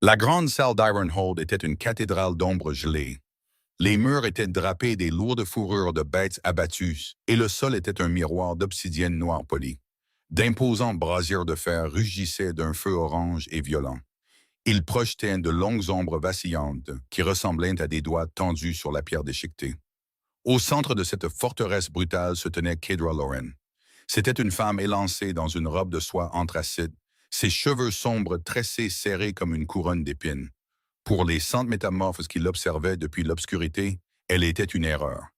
La grande salle d'Ironhold était une cathédrale d'ombre gelée. Les murs étaient drapés des lourdes fourrures de bêtes abattues et le sol était un miroir d'obsidienne noire polie. D'imposants brasiers de fer rugissaient d'un feu orange et violent. Ils projetaient de longues ombres vacillantes qui ressemblaient à des doigts tendus sur la pierre déchiquetée. Au centre de cette forteresse brutale se tenait Kedra Loren. C'était une femme élancée dans une robe de soie anthracite, ses cheveux sombres tressés serrés comme une couronne d'épines. Pour les cent métamorphes qui l'observaient depuis l'obscurité, elle était une erreur.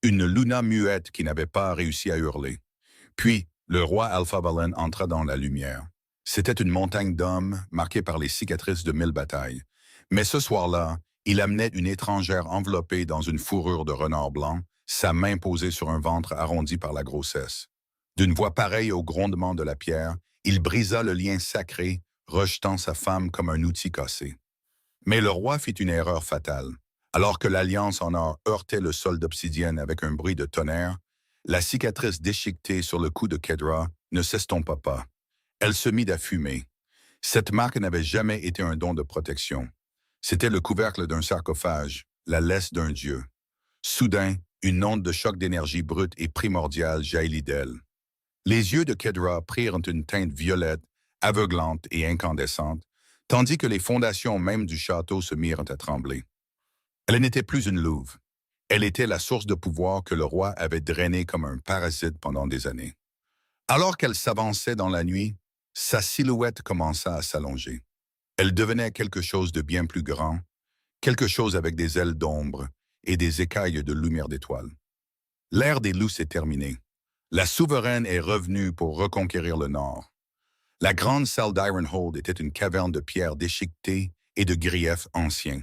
Une Luna muette qui n'avait pas réussi à hurler. Puis, le roi Alpha Valen entra dans la lumière. C'était une montagne d'hommes marquée par les cicatrices de 1000 batailles. Mais ce soir-là, il amenait une étrangère enveloppée dans une fourrure de renard blanc, sa main posée sur un ventre arrondi par la grossesse. D'une voix pareille au grondement de la pierre, il brisa le lien sacré, rejetant sa femme comme un outil cassé. Mais le roi fit une erreur fatale. Alors que l'alliance en or heurtait le sol d'obsidienne avec un bruit de tonnerre, la cicatrice déchiquetée sur le cou de Kedra ne s'estompa pas. Elle se mit à fumer. Cette marque n'avait jamais été un don de protection. C'était le couvercle d'un sarcophage, la laisse d'un dieu. Soudain, une onde de choc d'énergie brute et primordiale jaillit d'elle. Les yeux de Kedra prirent une teinte violette, aveuglante et incandescente, tandis que les fondations mêmes du château se mirent à trembler. Elle n'était plus une louve. Elle était la source de pouvoir que le roi avait drainée comme un parasite pendant des années. Alors qu'elle s'avançait dans la nuit, sa silhouette commença à s'allonger. Elle devenait quelque chose de bien plus grand, quelque chose avec des ailes d'ombre et des écailles de lumière d'étoiles. L'ère des loups s'est terminée. La souveraine est revenue pour reconquérir le nord. La grande salle d'Ironhold était une caverne de pierre déchiquetée et de griefs anciens.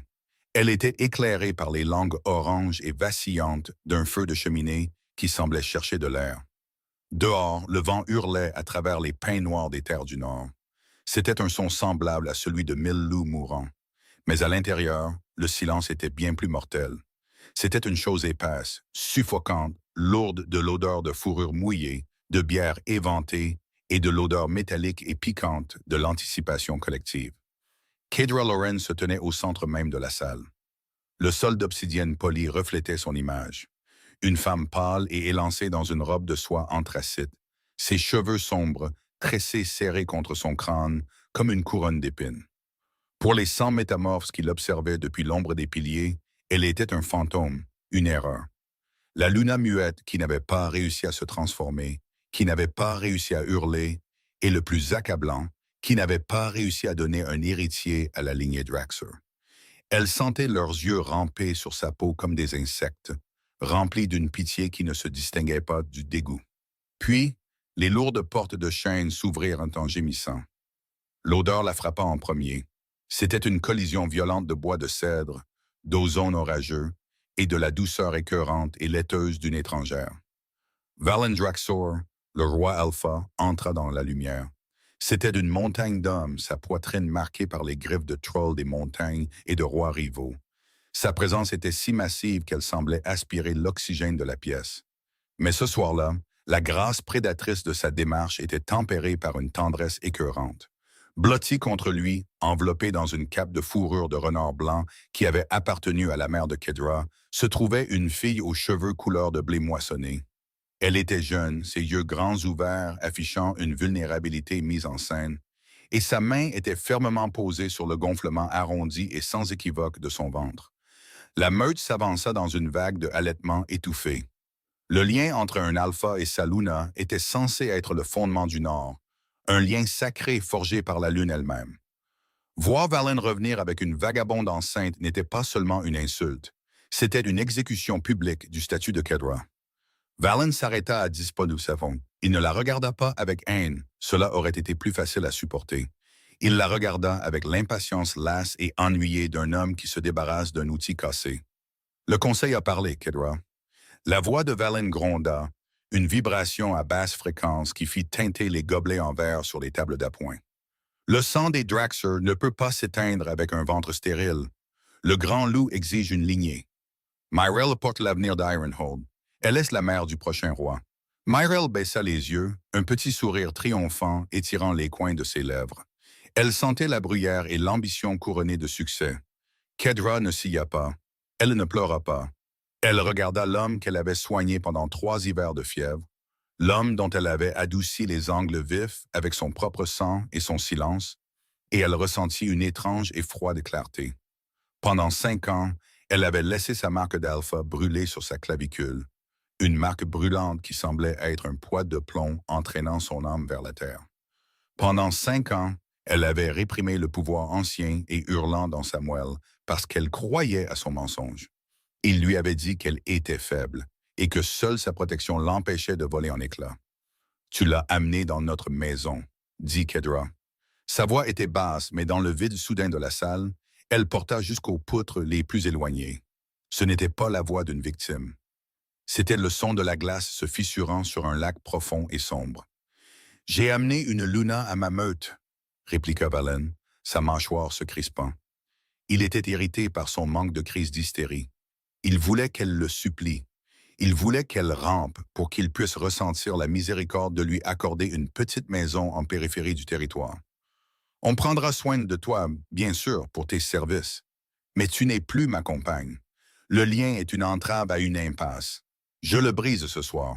Elle était éclairée par les langues oranges et vacillantes d'un feu de cheminée qui semblait chercher de l'air. Dehors, le vent hurlait à travers les pins noirs des terres du Nord. C'était un son semblable à celui de 1000 loups mourants. Mais à l'intérieur, le silence était bien plus mortel. C'était une chose épaisse, suffocante, lourde de l'odeur de fourrure mouillée, de bière éventée et de l'odeur métallique et piquante de l'anticipation collective. Kedra Loren se tenait au centre même de la salle. Le sol d'obsidienne polie reflétait son image. Une femme pâle et élancée dans une robe de soie anthracite, ses cheveux sombres, tressés serrés contre son crâne comme une couronne d'épines. Pour les 100 métamorphes qui l'observaient depuis l'ombre des piliers, elle était un fantôme, une erreur. La Luna muette qui n'avait pas réussi à se transformer, qui n'avait pas réussi à hurler, et le plus accablant, qui n'avait pas réussi à donner un héritier à la lignée Draxer. Elle sentait leurs yeux ramper sur sa peau comme des insectes, remplis d'une pitié qui ne se distinguait pas du dégoût. Puis, les lourdes portes de chêne s'ouvrirent en gémissant. L'odeur la frappa en premier. C'était une collision violente de bois de cèdre, d'ozone orageux et de la douceur écœurante et laiteuse d'une étrangère. Valen Draxor, le roi Alpha, entra dans la lumière. C'était d'une montagne d'hommes, sa poitrine marquée par les griffes de trolls des montagnes et de rois rivaux. Sa présence était si massive qu'elle semblait aspirer l'oxygène de la pièce. Mais ce soir-là, la grâce prédatrice de sa démarche était tempérée par une tendresse écœurante. Blottie contre lui, enveloppée dans une cape de fourrure de renard blanc qui avait appartenu à la mère de Kedra, se trouvait une fille aux cheveux couleur de blé moissonné. Elle était jeune, ses yeux grands ouverts affichant une vulnérabilité mise en scène, et sa main était fermement posée sur le gonflement arrondi et sans équivoque de son ventre. La meute s'avança dans une vague de halètements étouffés. Le lien entre un alpha et sa Luna était censé être le fondement du Nord, un lien sacré forgé par la Lune elle-même. Voir Valen revenir avec une vagabonde enceinte n'était pas seulement une insulte, c'était une exécution publique du statut de Kedra. Valen s'arrêta à 10 pas du savon. Il ne la regarda pas avec haine, cela aurait été plus facile à supporter. Il la regarda avec l'impatience lasse et ennuyée d'un homme qui se débarrasse d'un outil cassé. Le conseil a parlé, Kedra. La voix de Valen gronda, une vibration à basse fréquence qui fit teinter les gobelets en verre sur les tables d'appoint. Le sang des Draxer ne peut pas s'éteindre avec un ventre stérile. Le grand loup exige une lignée. Myrelle porte l'avenir d'Ironhold. Elle est la mère du prochain roi. Myrelle baissa les yeux, un petit sourire triomphant étirant les coins de ses lèvres. Elle sentait la bruyère et l'ambition couronnée de succès. Kedra ne sia pas. Elle ne pleura pas. Elle regarda l'homme qu'elle avait soigné pendant 3 hivers de fièvre, l'homme dont elle avait adouci les angles vifs avec son propre sang et son silence, et elle ressentit une étrange et froide clarté. Pendant 5 ans, elle avait laissé sa marque d'alpha brûler sur sa clavicule, une marque brûlante qui semblait être un poids de plomb entraînant son âme vers la terre. Pendant 5 ans, elle avait réprimé le pouvoir ancien et hurlant dans sa moelle parce qu'elle croyait à son mensonge. Il lui avait dit qu'elle était faible et que seule sa protection l'empêchait de voler en éclats. « Tu l'as amenée dans notre maison », dit Kedra. Sa voix était basse, mais dans le vide soudain de la salle, elle porta jusqu'aux poutres les plus éloignées. Ce n'était pas la voix d'une victime. C'était le son de la glace se fissurant sur un lac profond et sombre. « J'ai amené une Luna à ma meute », répliqua Valen, sa mâchoire se crispant. Il était irrité par son manque de crise d'hystérie. Il voulait qu'elle le supplie. Il voulait qu'elle rampe pour qu'il puisse ressentir la miséricorde de lui accorder une petite maison en périphérie du territoire. « On prendra soin de toi, bien sûr, pour tes services. Mais tu n'es plus ma compagne. Le lien est une entrave à une impasse. Je le brise ce soir. »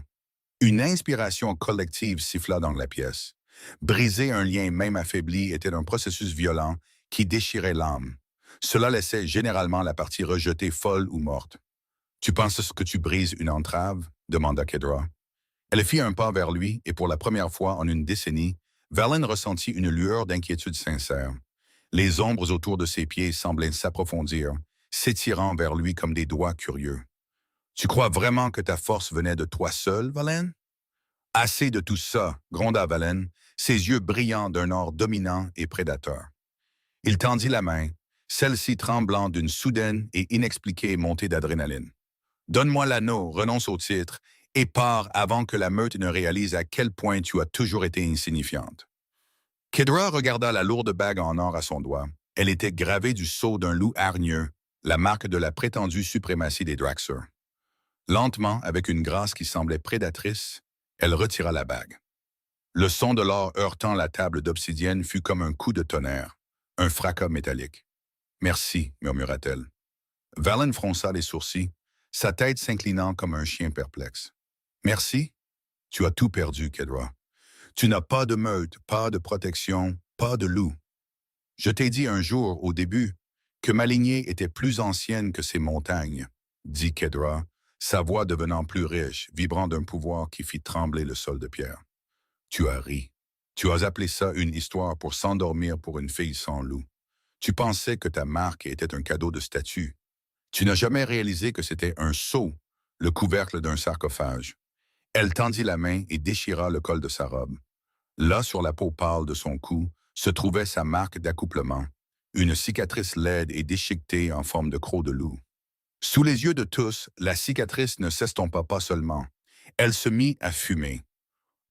Une inspiration collective siffla dans la pièce. Briser un lien même affaibli était un processus violent qui déchirait l'âme. Cela laissait généralement la partie rejetée folle ou morte. « Tu penses que tu brises une entrave ?» demanda Kedra. Elle fit un pas vers lui et pour la première fois en une décennie, Valen ressentit une lueur d'inquiétude sincère. Les ombres autour de ses pieds semblaient s'approfondir, s'étirant vers lui comme des doigts curieux. « Tu crois vraiment que ta force venait de toi seul, Valen ?»« Assez de tout ça, gronda Valen, ses yeux brillants d'un or dominant et prédateur. Il tendit la main, celle-ci tremblant d'une soudaine et inexpliquée montée d'adrénaline. « Donne-moi l'anneau, renonce au titre, et pars avant que la meute ne réalise à quel point tu as toujours été insignifiante. » Kedra regarda la lourde bague en or à son doigt. Elle était gravée du sceau d'un loup hargneux, la marque de la prétendue suprématie des Draxer. Lentement, avec une grâce qui semblait prédatrice, elle retira la bague. Le son de l'or heurtant la table d'obsidienne fut comme un coup de tonnerre, un fracas métallique. « Merci », murmura-t-elle. Valen fronça les sourcils, sa tête s'inclinant comme un chien perplexe. « Merci? Tu as tout perdu, Kedra. Tu n'as pas de meute, pas de protection, pas de loup. Je t'ai dit un jour, au début, que ma lignée était plus ancienne que ces montagnes, » dit Kedra, sa voix devenant plus riche, vibrant d'un pouvoir qui fit trembler le sol de pierre. « Tu as ri. Tu as appelé ça une histoire pour s'endormir pour une fille sans loup. Tu pensais que ta marque était un cadeau de statue. Tu n'as jamais réalisé que c'était un sceau, le couvercle d'un sarcophage. » Elle tendit la main et déchira le col de sa robe. Là, sur la peau pâle de son cou, se trouvait sa marque d'accouplement, une cicatrice laide et déchiquetée en forme de croc de loup. Sous les yeux de tous, la cicatrice ne s'estompa pas seulement. Elle se mit à fumer.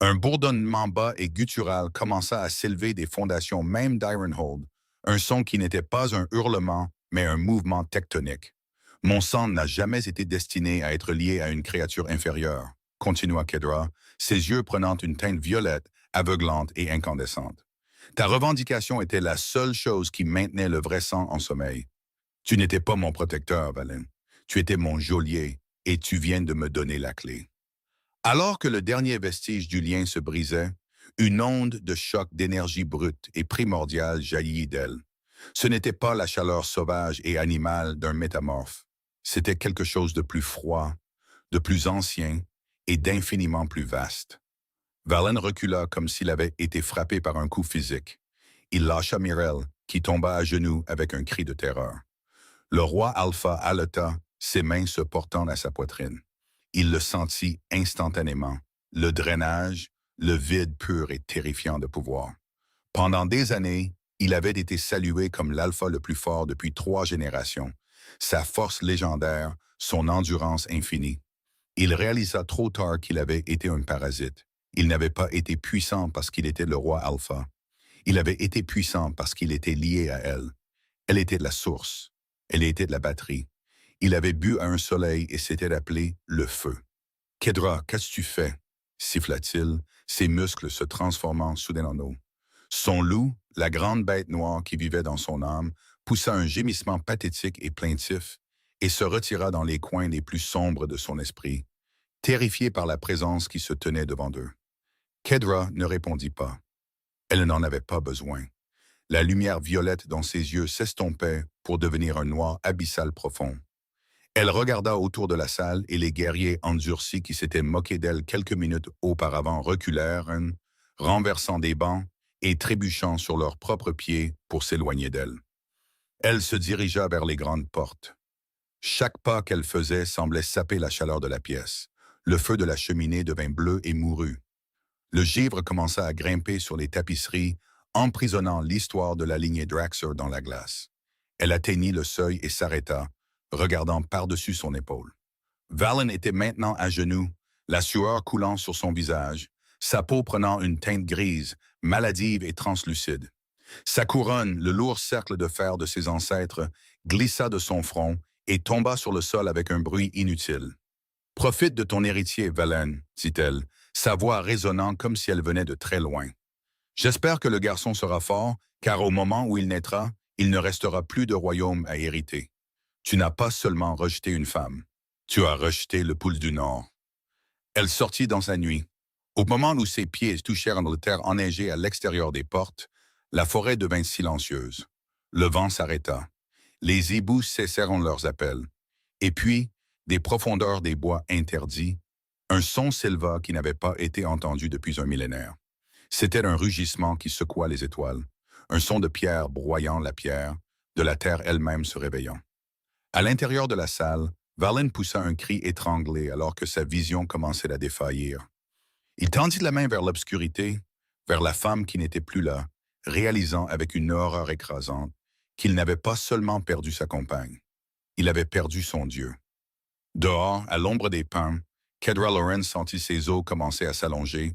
Un bourdonnement bas et guttural commença à s'élever des fondations même d'Ironhold, un son qui n'était pas un hurlement, mais un mouvement tectonique. « Mon sang n'a jamais été destiné à être lié à une créature inférieure, » continua Kedra, ses yeux prenant une teinte violette, aveuglante et incandescente. « Ta revendication était la seule chose qui maintenait le vrai sang en sommeil. Tu n'étais pas mon protecteur, Valen. Tu étais mon geôlier, et tu viens de me donner la clé. » Alors que le dernier vestige du lien se brisait, une onde de choc d'énergie brute et primordiale jaillit d'elle. Ce n'était pas la chaleur sauvage et animale d'un métamorphe. C'était quelque chose de plus froid, de plus ancien et d'infiniment plus vaste. Valen recula comme s'il avait été frappé par un coup physique. Il lâcha Myrelle, qui tomba à genoux avec un cri de terreur. Le roi Alpha haleta, ses mains se portant à sa poitrine. Il le sentit instantanément, le drainage, le vide pur et terrifiant de pouvoir. Pendant des années, il avait été salué comme l'alpha le plus fort depuis 3 générations, sa force légendaire, son endurance infinie. Il réalisa trop tard qu'il avait été un parasite. Il n'avait pas été puissant parce qu'il était le roi Alpha. Il avait été puissant parce qu'il était lié à elle. Elle était de la source. Elle était de la batterie. Il avait bu à un soleil et s'était appelé le feu. « Kedra, qu'as-tu fait ?» siffla-t-il, ses muscles se transformant soudain en eau. Son loup, la grande bête noire qui vivait dans son âme, poussa un gémissement pathétique et plaintif et se retira dans les coins les plus sombres de son esprit, terrifié par la présence qui se tenait devant eux. Kedra ne répondit pas. Elle n'en avait pas besoin. La lumière violette dans ses yeux s'estompait pour devenir un noir abyssal profond. Elle regarda autour de la salle et les guerriers endurcis qui s'étaient moqués d'elle quelques minutes auparavant reculèrent, renversant des bancs et trébuchant sur leurs propres pieds pour s'éloigner d'elle. Elle se dirigea vers les grandes portes. Chaque pas qu'elle faisait semblait saper la chaleur de la pièce. Le feu de la cheminée devint bleu et mourut. Le givre commença à grimper sur les tapisseries, emprisonnant l'histoire de la lignée Draxler dans la glace. Elle atteignit le seuil et s'arrêta, regardant par-dessus son épaule. Valen était maintenant à genoux, la sueur coulant sur son visage, sa peau prenant une teinte grise, maladive et translucide. Sa couronne, le lourd cercle de fer de ses ancêtres, glissa de son front et tomba sur le sol avec un bruit inutile. « Profite de ton héritier, Valen, dit-elle, sa voix résonnant comme si elle venait de très loin. J'espère que le garçon sera fort, car au moment où il naîtra, il ne restera plus de royaume à hériter. Tu n'as pas seulement rejeté une femme, tu as rejeté le pouls du Nord. » Elle sortit dans sa nuit. Au moment où ses pieds touchèrent la terre enneigée à l'extérieur des portes, la forêt devint silencieuse. Le vent s'arrêta. Les hiboux cessèrent leurs appels. Et puis, des profondeurs des bois interdits, un son s'éleva qui n'avait pas été entendu depuis un millénaire. C'était un rugissement qui secoua les étoiles, un son de pierre broyant la pierre, de la terre elle-même se réveillant. À l'intérieur de la salle, Valen poussa un cri étranglé alors que sa vision commençait à défaillir. Il tendit la main vers l'obscurité, vers la femme qui n'était plus là, réalisant avec une horreur écrasante qu'il n'avait pas seulement perdu sa compagne, il avait perdu son Dieu. Dehors, à l'ombre des pins, Kedra Lawrence sentit ses os commencer à s'allonger,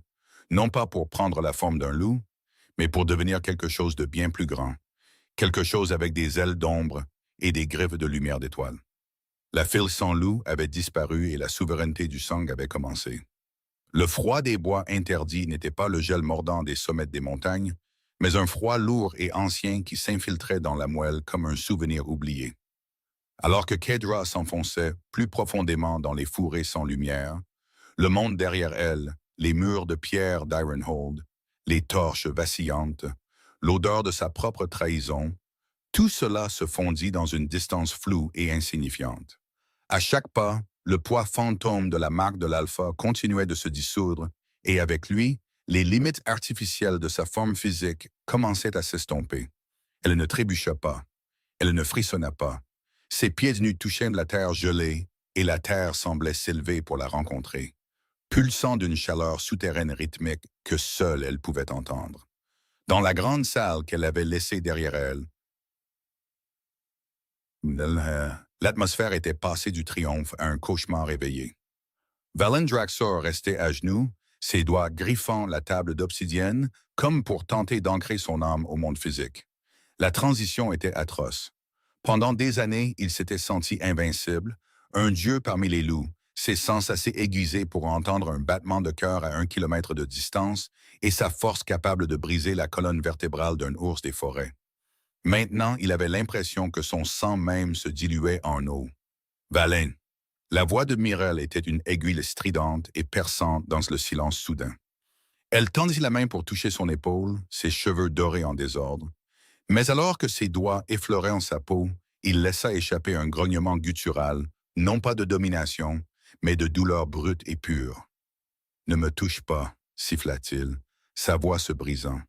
non pas pour prendre la forme d'un loup, mais pour devenir quelque chose de bien plus grand, quelque chose avec des ailes d'ombre et des griffes de lumière d'étoiles. La file sans loup avait disparu et la souveraineté du sang avait commencé. Le froid des bois interdits n'était pas le gel mordant des sommets des montagnes, mais un froid lourd et ancien qui s'infiltrait dans la moelle comme un souvenir oublié. Alors que Kedra s'enfonçait plus profondément dans les fourrés sans lumière, le monde derrière elle, les murs de pierre d'Ironhold, les torches vacillantes, l'odeur de sa propre trahison, tout cela se fondit dans une distance floue et insignifiante. À chaque pas, le poids fantôme de la marque de l'alpha continuait de se dissoudre, et avec lui, les limites artificielles de sa forme physique commençaient à s'estomper. Elle ne trébucha pas, elle ne frissonna pas. Ses pieds nus touchaient de la terre gelée, et la terre semblait s'élever pour la rencontrer, pulsant d'une chaleur souterraine rythmique que seule elle pouvait entendre. Dans la grande salle qu'elle avait laissée derrière elle, l'atmosphère était passée du triomphe à un cauchemar éveillé. Valen Draxor restait à genoux, ses doigts griffant la table d'obsidienne, comme pour tenter d'ancrer son âme au monde physique. La transition était atroce. Pendant des années, il s'était senti invincible, un dieu parmi les loups, ses sens assez aiguisés pour entendre un battement de cœur à 1 kilomètre de distance et sa force capable de briser la colonne vertébrale d'un ours des forêts. Maintenant, il avait l'impression que son sang même se diluait en eau. Valen. La voix de Myrelle était une aiguille stridente et perçante dans le silence soudain. Elle tendit la main pour toucher son épaule, ses cheveux dorés en désordre. Mais alors que ses doigts effleuraient en sa peau, il laissa échapper un grognement guttural, non pas de domination, mais de douleur brute et pure. « Ne me touche pas, siffla-t-il, sa voix se brisant.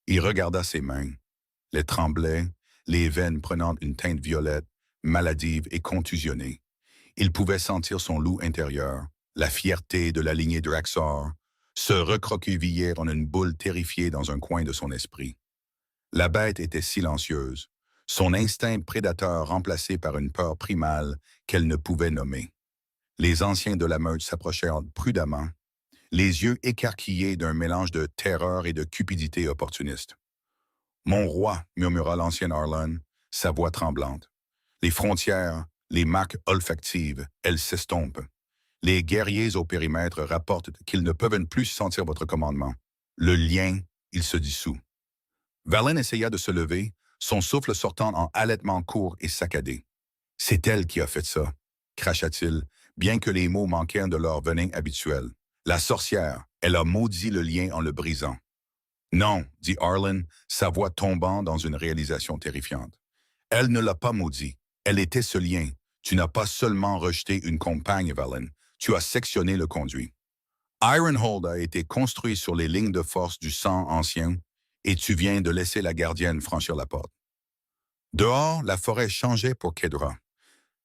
Il regarda ses mains. Les tremblaient, les veines prenant une teinte violette, maladive et contusionnée. Il pouvait sentir son loup intérieur, la fierté de la lignée Draxor, se recroqueviller en une boule terrifiée dans un coin de son esprit. La bête était silencieuse, son instinct prédateur remplacé par une peur primale qu'elle ne pouvait nommer. Les anciens de la meute s'approchèrent prudemment, les yeux écarquillés d'un mélange de terreur et de cupidité opportuniste. « Mon roi », murmura l'ancienne Arlon, sa voix tremblante. « Les frontières, les marques olfactives, elles s'estompent. Les guerriers au périmètre rapportent qu'ils ne peuvent plus sentir votre commandement. Le lien, il se dissout. Valen essaya de se lever, son souffle sortant en halètement court et saccadé. « C'est elle qui a fait ça », cracha-t-il, bien que les mots manquèrent de leur venin habituel. « La sorcière, elle a maudit le lien en le brisant. » « Non, » dit Arlen, sa voix tombant dans une réalisation terrifiante. « Elle ne l'a pas maudit. Elle était ce lien. Tu n'as pas seulement rejeté une compagne, Valen, tu as sectionné le conduit. Ironhold a été construit sur les lignes de force du sang ancien et tu viens de laisser la gardienne franchir la porte. » Dehors, la forêt changeait pour Kedra.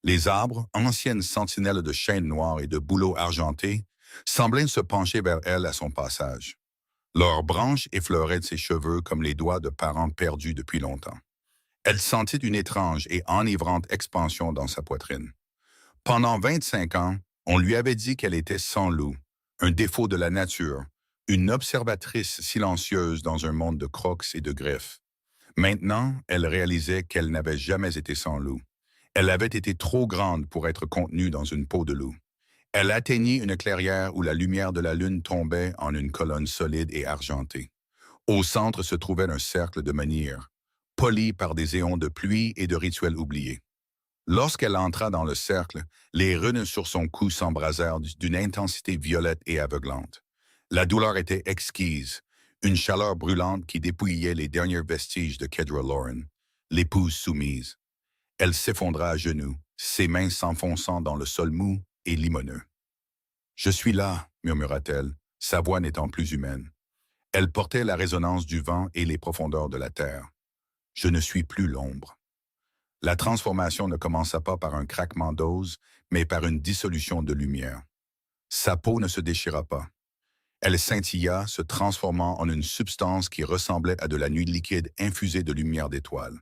Les arbres, anciennes sentinelles de chênes noirs et de bouleaux argentés, semblaient se pencher vers elle à son passage. Leurs branches effleuraient de ses cheveux comme les doigts de parents perdus depuis longtemps. Elle sentit une étrange et enivrante expansion dans sa poitrine. Pendant 25 ans, on lui avait dit qu'elle était sans loup, un défaut de la nature, une observatrice silencieuse dans un monde de crocs et de griffes. Maintenant, elle réalisait qu'elle n'avait jamais été sans loup. Elle avait été trop grande pour être contenue dans une peau de loup. Elle atteignit une clairière où la lumière de la lune tombait en une colonne solide et argentée. Au centre se trouvait un cercle de menhirs, poli par des éons de pluie et de rituels oubliés. Lorsqu'elle entra dans le cercle, les runes sur son cou s'embrasèrent d'une intensité violette et aveuglante. La douleur était exquise, une chaleur brûlante qui dépouillait les derniers vestiges de Kedra Lauren, l'épouse soumise. Elle s'effondra à genoux, ses mains s'enfonçant dans le sol mou et limoneux. « Je suis là », murmura-t-elle, sa voix n'étant plus humaine. Elle portait la résonance du vent et les profondeurs de la terre. « Je ne suis plus l'ombre. » La transformation ne commença pas par un craquement d'os, mais par une dissolution de lumière. Sa peau ne se déchira pas. Elle scintilla, se transformant en une substance qui ressemblait à de la nuit liquide infusée de lumière d'étoiles.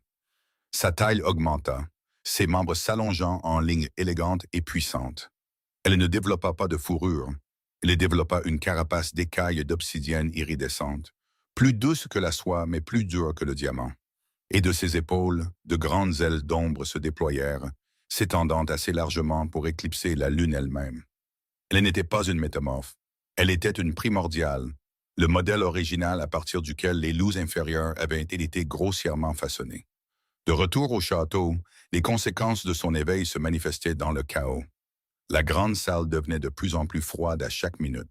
Sa taille augmenta, ses membres s'allongeant en lignes élégantes et puissantes. Elle ne développa pas de fourrure. Elle développa une carapace d'écailles d'obsidienne iridescente, plus douce que la soie, mais plus dure que le diamant. Et de ses épaules, de grandes ailes d'ombre se déployèrent, s'étendant assez largement pour éclipser la lune elle-même. Elle n'était pas une métamorphe. Elle était une primordiale, le modèle original à partir duquel les loups inférieurs avaient été grossièrement façonnés. De retour au château, les conséquences de son éveil se manifestaient dans le chaos. La grande salle devenait de plus en plus froide à chaque minute.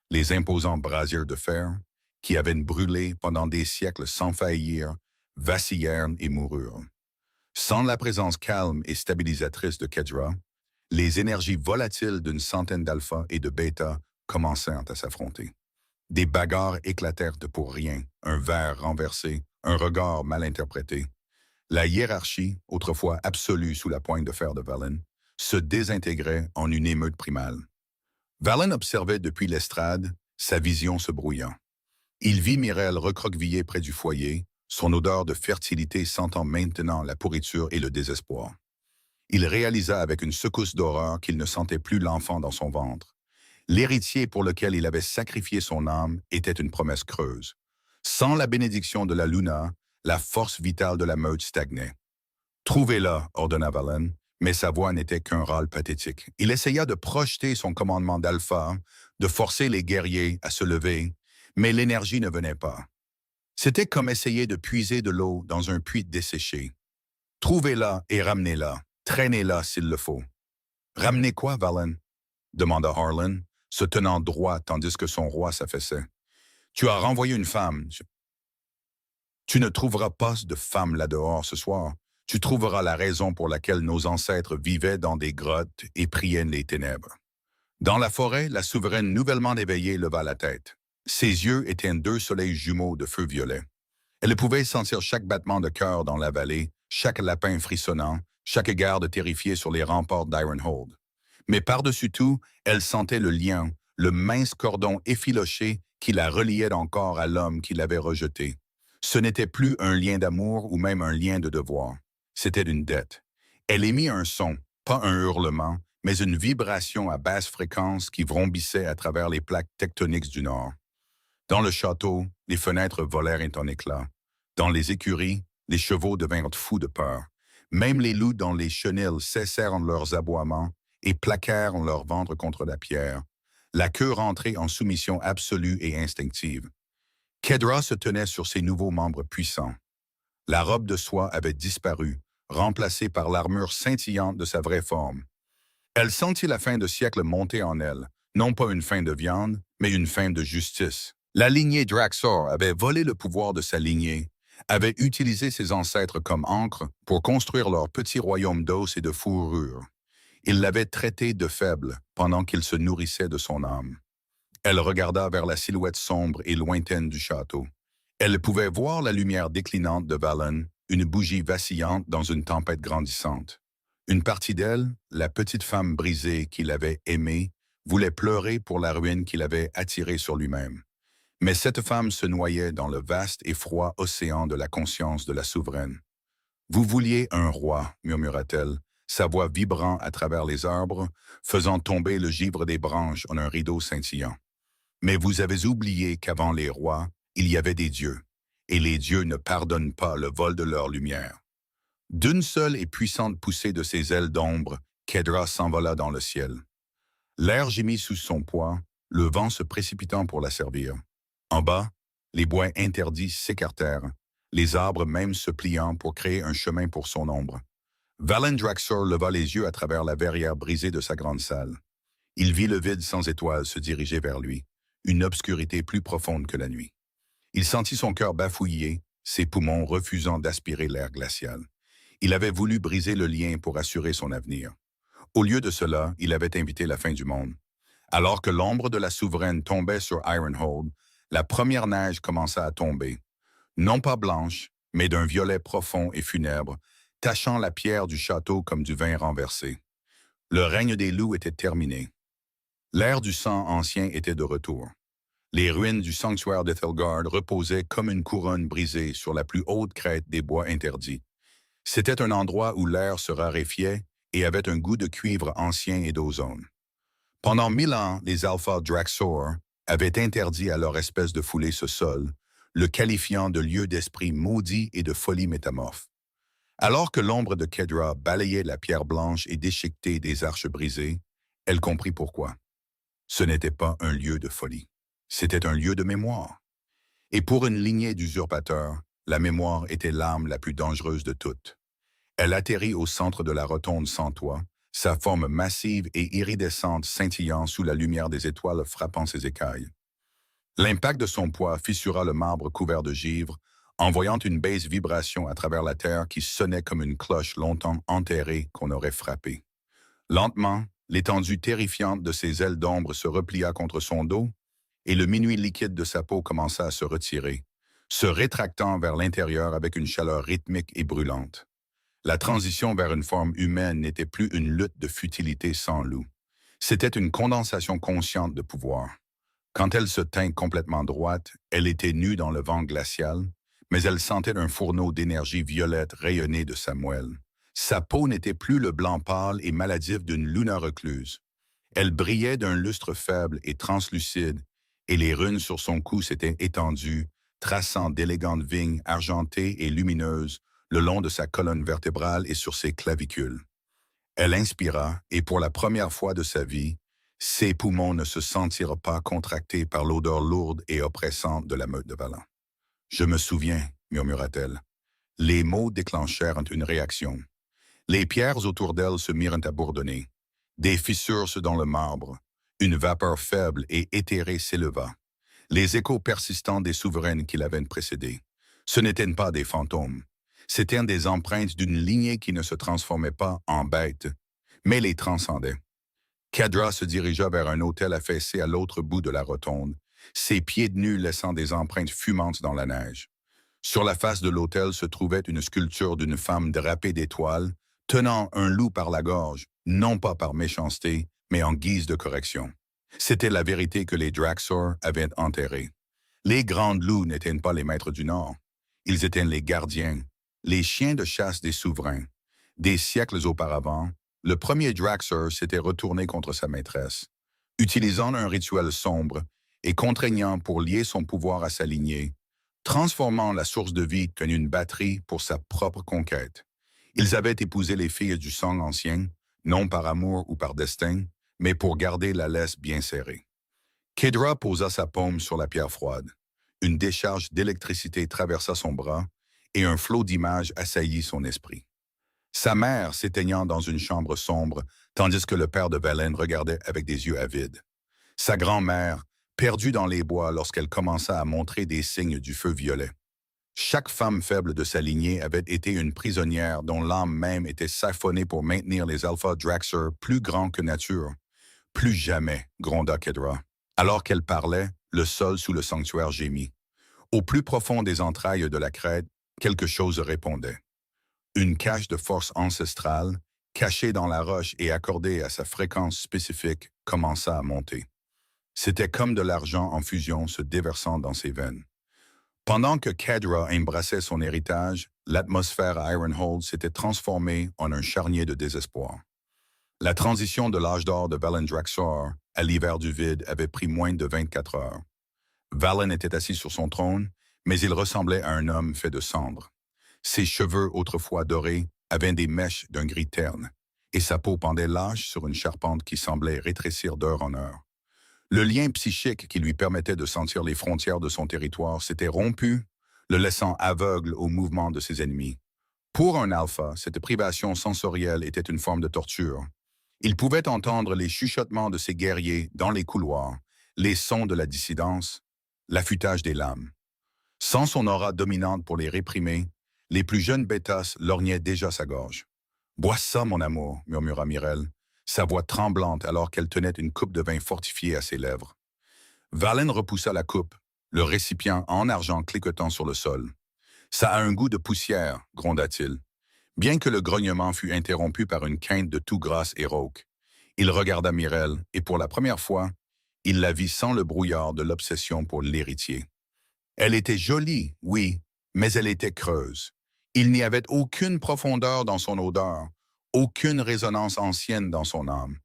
Les imposants brasiers de fer, qui avaient brûlé pendant des siècles sans faillir, vacillèrent et moururent. Sans la présence calme et stabilisatrice de Kedra, les énergies volatiles d'une centaine d'alpha et de bêta commencèrent à s'affronter. Des bagarres éclatèrent de pour rien, un verre renversé, un regard mal interprété. La hiérarchie, autrefois absolue sous la pointe de fer de Valen, se désintégrait en une émeute primale. Valen observait depuis l'estrade, sa vision se brouillant. Il vit Myrelle recroquevillée près du foyer, son odeur de fertilité sentant maintenant la pourriture et le désespoir. Il réalisa avec une secousse d'horreur qu'il ne sentait plus l'enfant dans son ventre. L'héritier pour lequel il avait sacrifié son âme était une promesse creuse. Sans la bénédiction de la Luna, la force vitale de la meute stagnait. « Trouvez-la », ordonna Valen, mais sa voix n'était qu'un râle pathétique. Il essaya de projeter son commandement d'alpha, de forcer les guerriers à se lever, mais l'énergie ne venait pas. C'était comme essayer de puiser de l'eau dans un puits desséché. « Trouvez-la et ramenez-la. Traînez-la s'il le faut. »« Ramenez quoi, Valen ?» demanda Harlan, se tenant droit tandis que son roi s'affaissait. « Tu as renvoyé une femme. Tu ne trouveras pas de femme là-dehors ce soir. Tu trouveras la raison pour laquelle nos ancêtres vivaient dans des grottes et priaient les ténèbres. » Dans la forêt, la souveraine nouvellement éveillée leva la tête. Ses yeux étaient deux soleils jumeaux de feu violet. Elle pouvait sentir chaque battement de cœur dans la vallée, chaque lapin frissonnant, chaque garde terrifiée sur les remparts d'Ironhold. Mais par-dessus tout, elle sentait le lien, le mince cordon effiloché qui la reliait encore à l'homme qui l'avait rejeté. Ce n'était plus un lien d'amour ou même un lien de devoir. C'était une dette. Elle émit un son, pas un hurlement, mais une vibration à basse fréquence qui vrombissait à travers les plaques tectoniques du Nord. Dans le château, les fenêtres volèrent en éclats. Dans les écuries, les chevaux devinrent fous de peur. Même les loups dans les chenils cessèrent leurs aboiements et plaquèrent leur ventre contre la pierre, la queue rentrée en soumission absolue et instinctive. Kedra se tenait sur ses nouveaux membres puissants. La robe de soie avait disparu, remplacée par l'armure scintillante de sa vraie forme. Elle sentit la fin de siècle monter en elle, non pas une fin de viande, mais une fin de justice. La lignée Draxor avait volé le pouvoir de sa lignée, avait utilisé ses ancêtres comme encre pour construire leur petit royaume d'os et de fourrure. Il l'avait traité de faible pendant qu'il se nourrissait de son âme. Elle regarda vers la silhouette sombre et lointaine du château. Elle pouvait voir la lumière déclinante de Valen, une bougie vacillante dans une tempête grandissante. Une partie d'elle, la petite femme brisée qu'il avait aimée, voulait pleurer pour la ruine qu'il avait attirée sur lui-même. Mais cette femme se noyait dans le vaste et froid océan de la conscience de la souveraine. « Vous vouliez un roi, murmura-t-elle, sa voix vibrant à travers les arbres, faisant tomber le givre des branches en un rideau scintillant. Mais vous avez oublié qu'avant les rois, il y avait des dieux, et les dieux ne pardonnent pas le vol de leur lumière. » D'une seule et puissante poussée de ses ailes d'ombre, Kedra s'envola dans le ciel. L'air gémit sous son poids, le vent se précipitant pour la servir. En bas, les bois interdits s'écartèrent, les arbres même se pliant pour créer un chemin pour son ombre. Valen Draxor leva les yeux à travers la verrière brisée de sa grande salle. Il vit le vide sans étoiles se diriger vers lui, une obscurité plus profonde que la nuit. Il sentit son cœur bafouiller, ses poumons refusant d'aspirer l'air glacial. Il avait voulu briser le lien pour assurer son avenir. Au lieu de cela, il avait invité la fin du monde. Alors que l'ombre de la souveraine tombait sur Ironhold, la première neige commença à tomber, non pas blanche, mais d'un violet profond et funèbre, tachant la pierre du château comme du vin renversé. Le règne des loups était terminé. L'ère du sang ancien était de retour. Les ruines du sanctuaire d'Ethelgard reposaient comme une couronne brisée sur la plus haute crête des bois interdits. C'était un endroit où l'air se raréfiait et avait un goût de cuivre ancien et d'ozone. Pendant 1000 ans, les Alpha Draxor avaient interdit à leur espèce de fouler ce sol, le qualifiant de lieu d'esprit maudit et de folie métamorphe. Alors que l'ombre de Kedra balayait la pierre blanche et déchiquetée des arches brisées, elle comprit pourquoi. Ce n'était pas un lieu de folie, c'était un lieu de mémoire. Et pour une lignée d'usurpateurs, la mémoire était l'arme la plus dangereuse de toutes. Elle atterrit au centre de la rotonde sans toit, sa forme massive et iridescente scintillant sous la lumière des étoiles frappant ses écailles. L'impact de son poids fissura le marbre couvert de givre, envoyant une baisse vibration à travers la terre qui sonnait comme une cloche longtemps enterrée qu'on aurait frappée. Lentement, l'étendue terrifiante de ses ailes d'ombre se replia contre son dos, et le minuit liquide de sa peau commença à se retirer, se rétractant vers l'intérieur avec une chaleur rythmique et brûlante. La transition vers une forme humaine n'était plus une lutte de futilité sans loup. C'était une condensation consciente de pouvoir. Quand elle se tint complètement droite, elle était nue dans le vent glacial, mais elle sentait un fourneau d'énergie violette rayonner de sa moelle. Sa peau n'était plus le blanc pâle et maladif d'une luna recluse. Elle brillait d'un lustre faible et translucide, et les runes sur son cou s'étaient étendues, traçant d'élégantes vignes argentées et lumineuses le long de sa colonne vertébrale et sur ses clavicules. Elle inspira, et pour la première fois de sa vie, ses poumons ne se sentirent pas contractés par l'odeur lourde et oppressante de la meute de Valen. « Je me souviens, » murmura-t-elle. Les mots déclenchèrent une réaction. Les pierres autour d'elle se mirent à bourdonner. Des fissures dans le marbre. Une vapeur faible et éthérée s'éleva. Les échos persistants des souveraines qui l'avaient précédée. Ce n'étaient pas des fantômes. C'étaient des empreintes d'une lignée qui ne se transformait pas en bête, mais les transcendait. Kedra se dirigea vers un autel affaissé à l'autre bout de la rotonde, ses pieds nus laissant des empreintes fumantes dans la neige. Sur la face de l'autel se trouvait une sculpture d'une femme drapée d'étoiles, tenant un loup par la gorge, non pas par méchanceté, mais en guise de correction. C'était la vérité que les Draxor avaient enterrée. Les grands loups n'étaient pas les maîtres du Nord. Ils étaient les gardiens, les chiens de chasse des souverains. Des siècles auparavant, le premier Draxor s'était retourné contre sa maîtresse, utilisant un rituel sombre et contraignant pour lier son pouvoir à sa lignée, transformant la source de vie en une batterie pour sa propre conquête. Ils avaient épousé les filles du sang ancien, non par amour ou par destin, mais pour garder la laisse bien serrée. Kedra posa sa paume sur la pierre froide. une décharge d'électricité traversa son bras et un flot d'images assaillit son esprit. Sa mère s'éteignant dans une chambre sombre, tandis que le père de Valen regardait avec des yeux avides. Sa grand-mère, perdue dans les bois lorsqu'elle commença à montrer des signes du feu violet. Chaque femme faible de sa lignée avait été une prisonnière dont l'âme même était siphonnée pour maintenir les Alpha Draxer plus grands que nature. Plus jamais, gronda Kedra. Alors qu'elle parlait, le sol sous le sanctuaire gémit. Au plus profond des entrailles de la crête, quelque chose répondait. Une cache de force ancestrale, cachée dans la roche et accordée à sa fréquence spécifique, commença à monter. C'était comme de l'argent en fusion se déversant dans ses veines. Pendant que Kedra embrassait son héritage, l'atmosphère à Ironhold s'était transformée en un charnier de désespoir. La transition de l'âge d'or de Valen Draxor à l'hiver du vide avait pris moins de 24 heures. Valen était assis sur son trône, mais il ressemblait à un homme fait de cendre. Ses cheveux, autrefois dorés, avaient des mèches d'un gris terne, et sa peau pendait lâche sur une charpente qui semblait rétrécir d'heure en heure. Le lien psychique qui lui permettait de sentir les frontières de son territoire s'était rompu, le laissant aveugle au mouvement de ses ennemis. Pour un alpha, cette privation sensorielle était une forme de torture. Il pouvait entendre les chuchotements de ses guerriers dans les couloirs, les sons de la dissidence, l'affûtage des lames. Sans son aura dominante pour les réprimer, les plus jeunes bêtas lorgnaient déjà sa gorge. « Bois ça, mon amour », murmura Myrelle, sa voix tremblante alors qu'elle tenait une coupe de vin fortifiée à ses lèvres. Valen repoussa la coupe, le récipient en argent cliquetant sur le sol. « Ça a un goût de poussière », gronda-t-il. Bien que le grognement fût interrompu par une quinte de tout grasse et rauque, il regarda Myrelle et pour la première fois, il la vit sans le brouillard de l'obsession pour l'héritier. Elle était jolie, oui, mais elle était creuse. Il n'y avait aucune profondeur dans son odeur, aucune résonance ancienne dans son âme.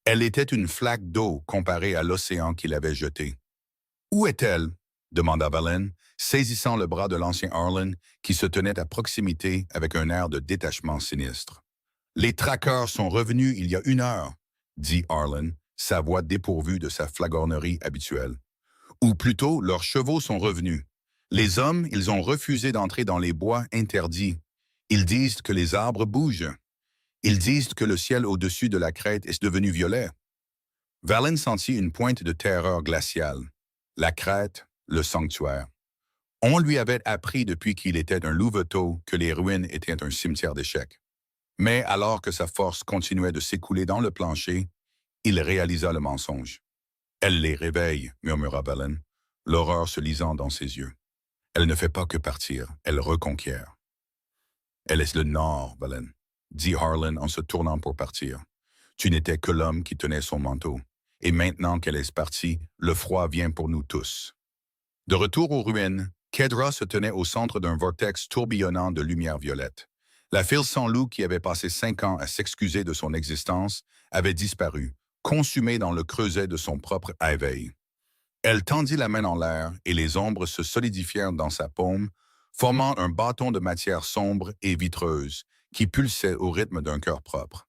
Elle était une flaque d'eau comparée à l'océan qu'il avait jeté. « Où est-elle » demanda Valen, saisissant le bras de l'ancien Arlen qui se tenait à proximité avec un air de détachement sinistre. « Les traqueurs sont revenus il y a 1 heure, » dit Arlen, sa voix dépourvue de sa flagornerie habituelle. « Ou plutôt, leurs chevaux sont revenus. Les hommes, ils ont refusé d'entrer dans les bois interdits. Ils disent que les arbres bougent. Ils disent que le ciel au-dessus de la crête est devenu violet. » Valen sentit une pointe de terreur glaciale. La crête, le sanctuaire. On lui avait appris depuis qu'il était un louveteau que les ruines étaient un cimetière d'échecs. Mais alors que sa force continuait de s'écouler dans le plancher, il réalisa le mensonge. « Elle les réveille », murmura Valen, l'horreur se lisant dans ses yeux. « Elle ne fait pas que partir, elle reconquiert. »« Elle est le Nord, Valen, » dit Harlan en se tournant pour partir. « Tu n'étais que l'homme qui tenait son manteau. Et maintenant qu'elle est partie, le froid vient pour nous tous. » De retour aux ruines, Kedra se tenait au centre d'un vortex tourbillonnant de lumière violette. La file sans loup qui avait passé 5 ans à s'excuser de son existence avait disparu, consumée dans le creuset de son propre éveil. Elle tendit la main en l'air et les ombres se solidifièrent dans sa paume, formant un bâton de matière sombre et vitreuse qui pulsait au rythme d'un cœur propre.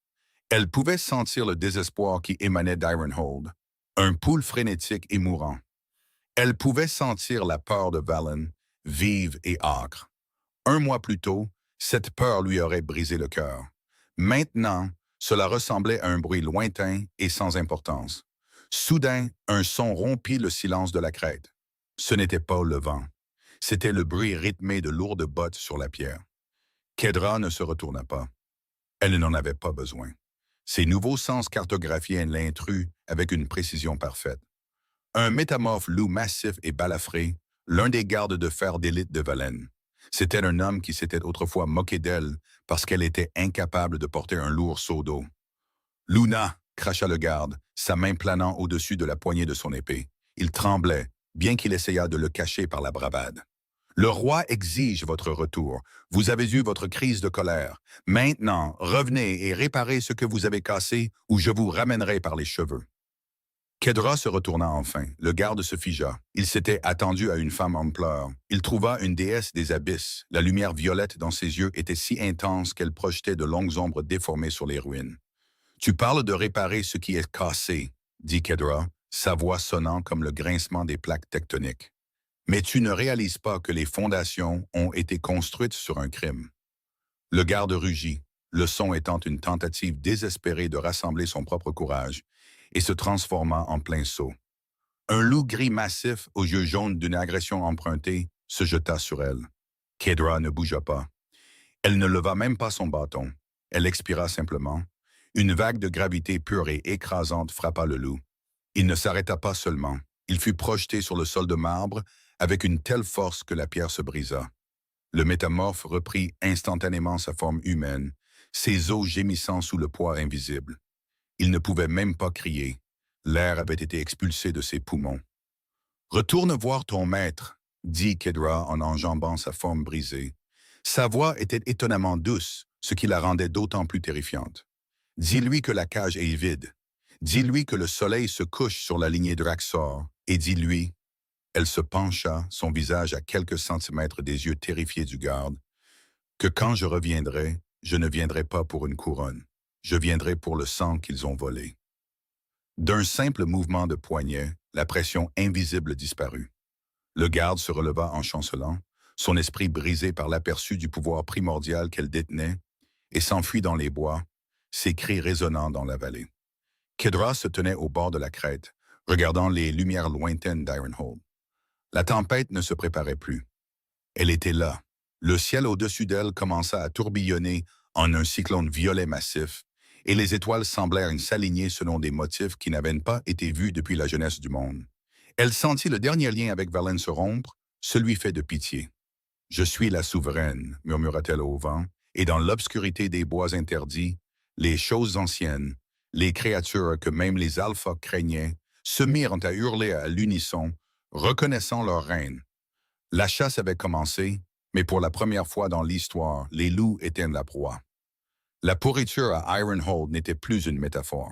Elle pouvait sentir le désespoir qui émanait d'Ironhold, un pouls frénétique et mourant. Elle pouvait sentir la peur de Valen, vive et âcre. 1 mois plus tôt, cette peur lui aurait brisé le cœur. Maintenant, cela ressemblait à un bruit lointain et sans importance. Soudain, un son rompit le silence de la crête. Ce n'était pas le vent. C'était le bruit rythmé de lourdes bottes sur la pierre. Kedra ne se retourna pas. Elle n'en avait pas besoin. Ses nouveaux sens cartographiaient l'intrus avec une précision parfaite. Un métamorphe loup massif et balafré, l'un des gardes de fer d'élite de Valen. C'était un homme qui s'était autrefois moqué d'elle parce qu'elle était incapable de porter un lourd seau d'eau. « Luna !» cracha le garde, sa main planant au-dessus de la poignée de son épée. Il tremblait, bien qu'il essayât de le cacher par la bravade. « Le roi exige votre retour. Vous avez eu votre crise de colère. Maintenant, revenez et réparez ce que vous avez cassé ou je vous ramènerai par les cheveux. » Kedra se retourna enfin. Le garde se figea. Il s'était attendu à une femme en pleurs. Il trouva une déesse des abysses. La lumière violette dans ses yeux était si intense qu'elle projetait de longues ombres déformées sur les ruines. « Tu parles de réparer ce qui est cassé, » dit Kedra, sa voix sonnant comme le grincement des plaques tectoniques. Mais tu ne réalises pas que les fondations ont été construites sur un crime. Le garde rugit, le son étant une tentative désespérée de rassembler son propre courage, et se transforma en plein saut. Un loup gris massif aux yeux jaunes d'une agression empruntée se jeta sur elle. Kedra ne bougea pas. Elle ne leva même pas son bâton. Elle expira simplement. Une vague de gravité pure et écrasante frappa le loup. Il ne s'arrêta pas seulement. Il fut projeté sur le sol de marbre avec une telle force que la pierre se brisa. Le métamorphe reprit instantanément sa forme humaine, ses os gémissant sous le poids invisible. Il ne pouvait même pas crier. L'air avait été expulsé de ses poumons. « Retourne voir ton maître », dit Kedra en enjambant sa forme brisée. Sa voix était étonnamment douce, ce qui la rendait d'autant plus terrifiante. « Dis-lui que la cage est vide. Dis-lui que le soleil se couche sur la lignée Draxor. Et dis-lui... » Elle se pencha, son visage à quelques centimètres des yeux terrifiés du garde, « que quand je reviendrai, je ne viendrai pas pour une couronne. Je viendrai pour le sang qu'ils ont volé. » D'un simple mouvement de poignet, la pression invisible disparut. Le garde se releva en chancelant, son esprit brisé par l'aperçu du pouvoir primordial qu'elle détenait, et s'enfuit dans les bois, ses cris résonnant dans la vallée. Kedra se tenait au bord de la crête, regardant les lumières lointaines d'Ironhold. La tempête ne se préparait plus. Elle était là. Le ciel au-dessus d'elle commença à tourbillonner en un cyclone violet massif, et les étoiles semblèrent s'aligner selon des motifs qui n'avaient pas été vus depuis la jeunesse du monde. Elle sentit le dernier lien avec Valen se rompre, celui fait de pitié. « Je suis la souveraine », murmura-t-elle au vent, et dans l'obscurité des bois interdits, les choses anciennes, les créatures que même les alphas craignaient, se mirent à hurler à l'unisson, reconnaissant leur reine. La chasse avait commencé, mais pour la première fois dans l'histoire, les loups étaient la proie. La pourriture à Ironhold n'était plus une métaphore.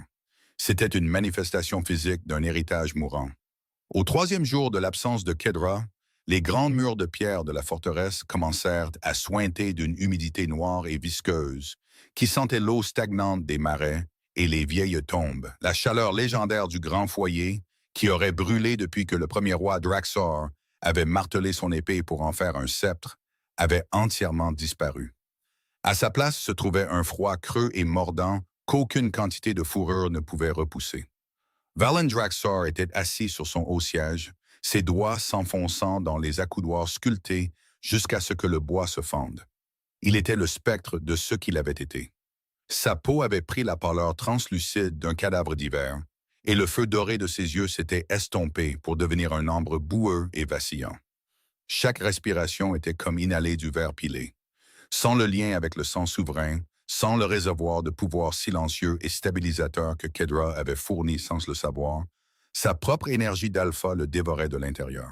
C'était une manifestation physique d'un héritage mourant. Au troisième jour de l'absence de Kedra, les grands murs de pierre de la forteresse commencèrent à suinter d'une humidité noire et visqueuse, qui sentait l'eau stagnante des marais et les vieilles tombes, la chaleur légendaire du grand foyer, qui aurait brûlé depuis que le premier roi Draxor avait martelé son épée pour en faire un sceptre, avait entièrement disparu. À sa place se trouvait un froid creux et mordant qu'aucune quantité de fourrure ne pouvait repousser. Valen Draxor était assis sur son haut siège, ses doigts s'enfonçant dans les accoudoirs sculptés jusqu'à ce que le bois se fende. Il était le spectre de ce qu'il avait été. Sa peau avait pris la pâleur translucide d'un cadavre d'hiver, et le feu doré de ses yeux s'était estompé pour devenir un ambre boueux et vacillant. Chaque respiration était comme inhaler du verre pilé. Sans le lien avec le sang souverain, sans le réservoir de pouvoir silencieux et stabilisateur que Kedra avait fourni sans le savoir, sa propre énergie d'alpha le dévorait de l'intérieur.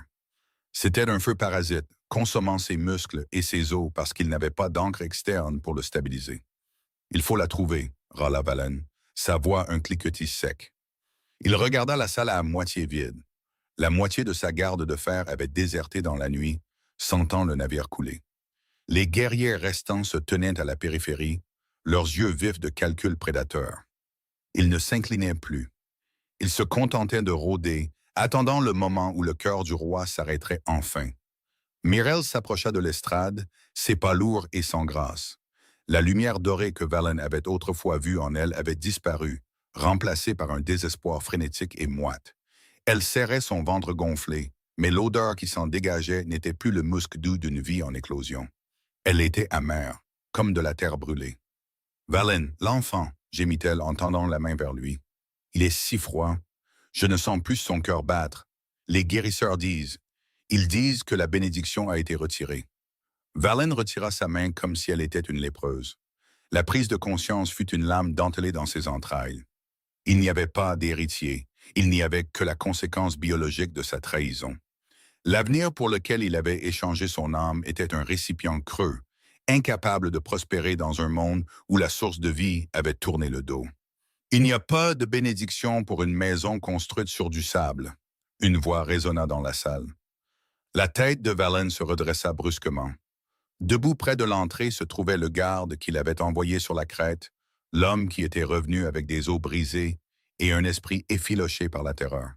C'était un feu parasite, consommant ses muscles et ses os parce qu'il n'avait pas d'encre externe pour le stabiliser. « Il faut la trouver », râla Valen, sa voix un cliquetis sec. Il regarda la salle à moitié vide. La moitié de sa garde de fer avait déserté dans la nuit, sentant le navire couler. Les guerriers restants se tenaient à la périphérie, leurs yeux vifs de calcul prédateur. Ils ne s'inclinaient plus. Ils se contentaient de rôder, attendant le moment où le cœur du roi s'arrêterait enfin. Myrelle s'approcha de l'estrade, ses pas lourds et sans grâce. La lumière dorée que Valen avait autrefois vue en elle avait disparu, remplacée par un désespoir frénétique et moite. Elle serrait son ventre gonflé, mais l'odeur qui s'en dégageait n'était plus le musc doux d'une vie en éclosion. Elle était amère, comme de la terre brûlée. « Valen, l'enfant !» gémit-elle en tendant la main vers lui. « Il est si froid. Je ne sens plus son cœur battre. Les guérisseurs disent. Ils disent que la bénédiction a été retirée. » Valen retira sa main comme si elle était une lépreuse. La prise de conscience fut une lame dentelée dans ses entrailles. Il n'y avait pas d'héritier. Il n'y avait que la conséquence biologique de sa trahison. L'avenir pour lequel il avait échangé son âme était un récipient creux, incapable de prospérer dans un monde où la source de vie avait tourné le dos. « Il n'y a pas de bénédiction pour une maison construite sur du sable. » Une voix résonna dans la salle. La tête de Valen se redressa brusquement. Debout près de l'entrée se trouvait le garde qu'il avait envoyé sur la crête, l'homme qui était revenu avec des os brisés et un esprit effiloché par la terreur.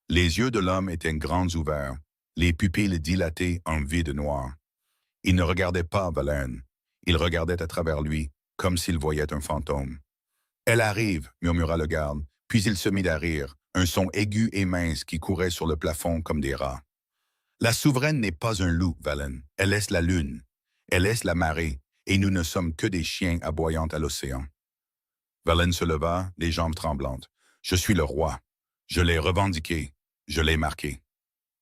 Les yeux de l'homme étaient grands ouverts, les pupilles dilatées en vide noir. Il ne regardait pas Valen. Il regardait à travers lui, comme s'il voyait un fantôme. « Elle arrive », murmura le garde, puis il se mit à rire, un son aigu et mince qui courait sur le plafond comme des rats. « La souveraine n'est pas un loup, Valen. Elle laisse la lune. Elle laisse la marée, et nous ne sommes que des chiens aboyant à l'océan. » Valen se leva, les jambes tremblantes. « Je suis le roi. Je l'ai revendiqué. Je l'ai marqué. »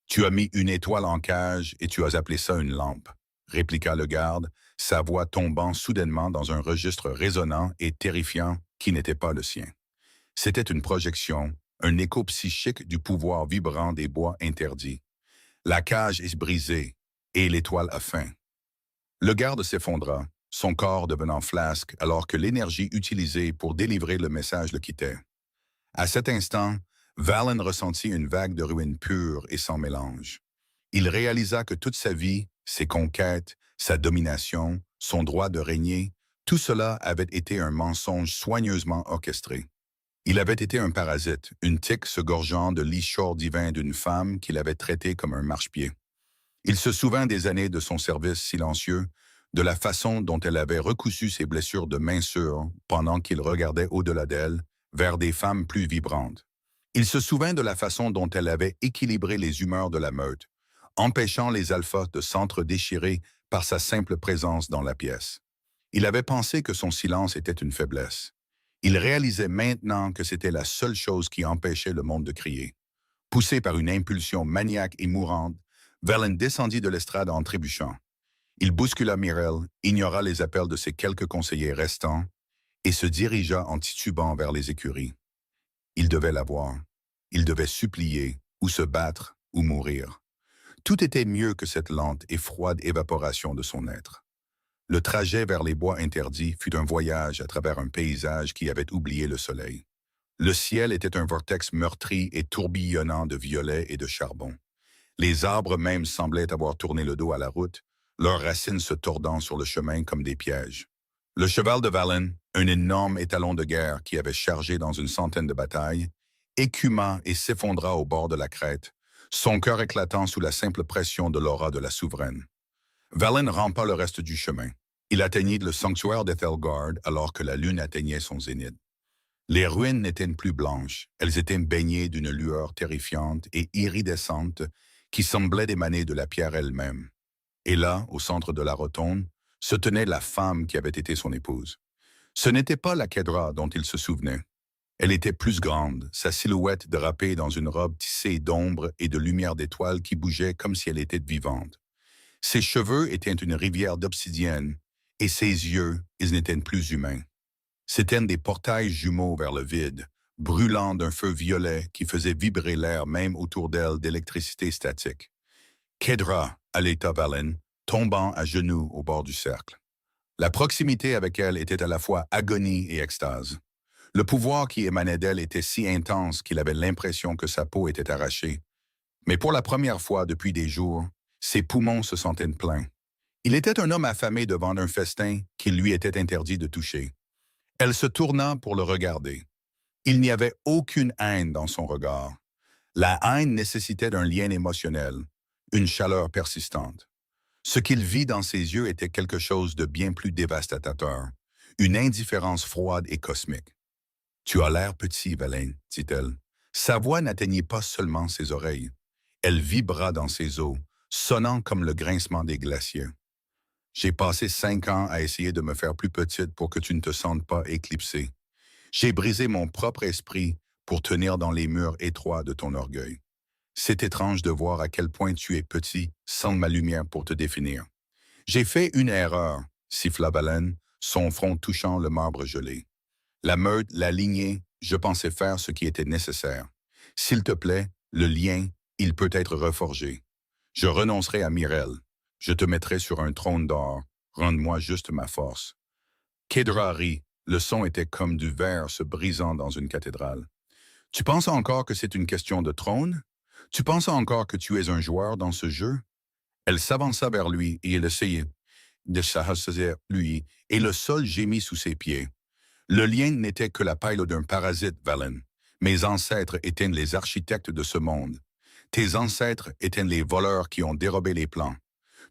« Tu as mis une étoile en cage et tu as appelé ça une lampe, » répliqua le garde, sa voix tombant soudainement dans un registre résonnant et terrifiant qui n'était pas le sien. C'était une projection, un écho psychique du pouvoir vibrant des bois interdits. La cage est brisée et l'étoile a faim. Le garde s'effondra, son corps devenant flasque alors que l'énergie utilisée pour délivrer le message le quittait. À cet instant, Valen ressentit une vague de ruine pure et sans mélange. Il réalisa que toute sa vie, ses conquêtes, sa domination, son droit de régner, tout cela avait été un mensonge soigneusement orchestré. Il avait été un parasite, une tique se gorgeant de l'ichor divin d'une femme qu'il avait traitée comme un marchepied. Il se souvint des années de son service silencieux, de la façon dont elle avait recousu ses blessures de main sûre pendant qu'il regardait au-delà d'elle, vers des femmes plus vibrantes. Il se souvint de la façon dont elle avait équilibré les humeurs de la meute, empêchant les alphas de s'entre-déchirer par sa simple présence dans la pièce. Il avait pensé que son silence était une faiblesse. Il réalisait maintenant que c'était la seule chose qui empêchait le monde de crier. Poussé par une impulsion maniaque et mourante, Valen descendit de l'estrade en trébuchant. Il bouscula Myrelle, ignora les appels de ses quelques conseillers restants et se dirigea en titubant vers les écuries. Il devait la voir. Il devait supplier, ou se battre, ou mourir. Tout était mieux que cette lente et froide évaporation de son être. Le trajet vers les bois interdits fut un voyage à travers un paysage qui avait oublié le soleil. Le ciel était un vortex meurtri et tourbillonnant de violet et de charbon. Les arbres même semblaient avoir tourné le dos à la route, leurs racines se tordant sur le chemin comme des pièges. Le cheval de Valen, un énorme étalon de guerre qui avait chargé dans une centaine de batailles, écuma et s'effondra au bord de la crête, son cœur éclatant sous la simple pression de l'aura de la souveraine. Valen rampa le reste du chemin. Il atteignit le sanctuaire d'Ethelgard alors que la lune atteignait son zénith. Les ruines n'étaient plus blanches, elles étaient baignées d'une lueur terrifiante et iridescente qui semblait émaner de la pierre elle-même. Et là, au centre de la rotonde, se tenait la femme qui avait été son épouse. Ce n'était pas la Kedra dont il se souvenait. Elle était plus grande, sa silhouette drapée dans une robe tissée d'ombre et de lumière d'étoiles qui bougeait comme si elle était vivante. Ses cheveux étaient une rivière d'obsidienne, et ses yeux, ils n'étaient plus humains. C'étaient des portails jumeaux vers le vide, brûlant d'un feu violet qui faisait vibrer l'air même autour d'elle d'électricité statique. Kedra, allaita Valen, tombant à genoux au bord du cercle. La proximité avec elle était à la fois agonie et extase. Le pouvoir qui émanait d'elle était si intense qu'il avait l'impression que sa peau était arrachée. Mais pour la première fois depuis des jours, ses poumons se sentaient pleins. Il était un homme affamé devant un festin qu'il lui était interdit de toucher. Elle se tourna pour le regarder. Il n'y avait aucune haine dans son regard. La haine nécessitait un lien émotionnel, une chaleur persistante. Ce qu'il vit dans ses yeux était quelque chose de bien plus dévastateur, une indifférence froide et cosmique. « Tu as l'air petit, Valen, » dit-elle. Sa voix n'atteignit pas seulement ses oreilles. Elle vibra dans ses os, sonnant comme le grincement des glaciers. « J'ai passé 5 ans à essayer de me faire plus petite pour que tu ne te sentes pas éclipsée. J'ai brisé mon propre esprit pour tenir dans les murs étroits de ton orgueil. C'est étrange de voir à quel point tu es petit sans ma lumière pour te définir. J'ai fait une erreur, siffla Valen, son front touchant le marbre gelé. La meute, la lignée, je pensais faire ce qui était nécessaire. S'il te plaît, le lien, il peut être reforgé. Je renoncerai à Myrelle. Je te mettrai sur un trône d'or. Rende-moi juste ma force. » Kedra rit. Le son était comme du verre se brisant dans une cathédrale. « Tu penses encore que c'est une question de trône? Tu penses encore que tu es un joueur dans ce jeu? » Elle s'avança vers lui et il essayait de s'asseoir lui, et le sol gémit sous ses pieds. Le lien n'était que la paille d'un parasite, Valen. Mes ancêtres étaient les architectes de ce monde. Tes ancêtres étaient les voleurs qui ont dérobé les plans.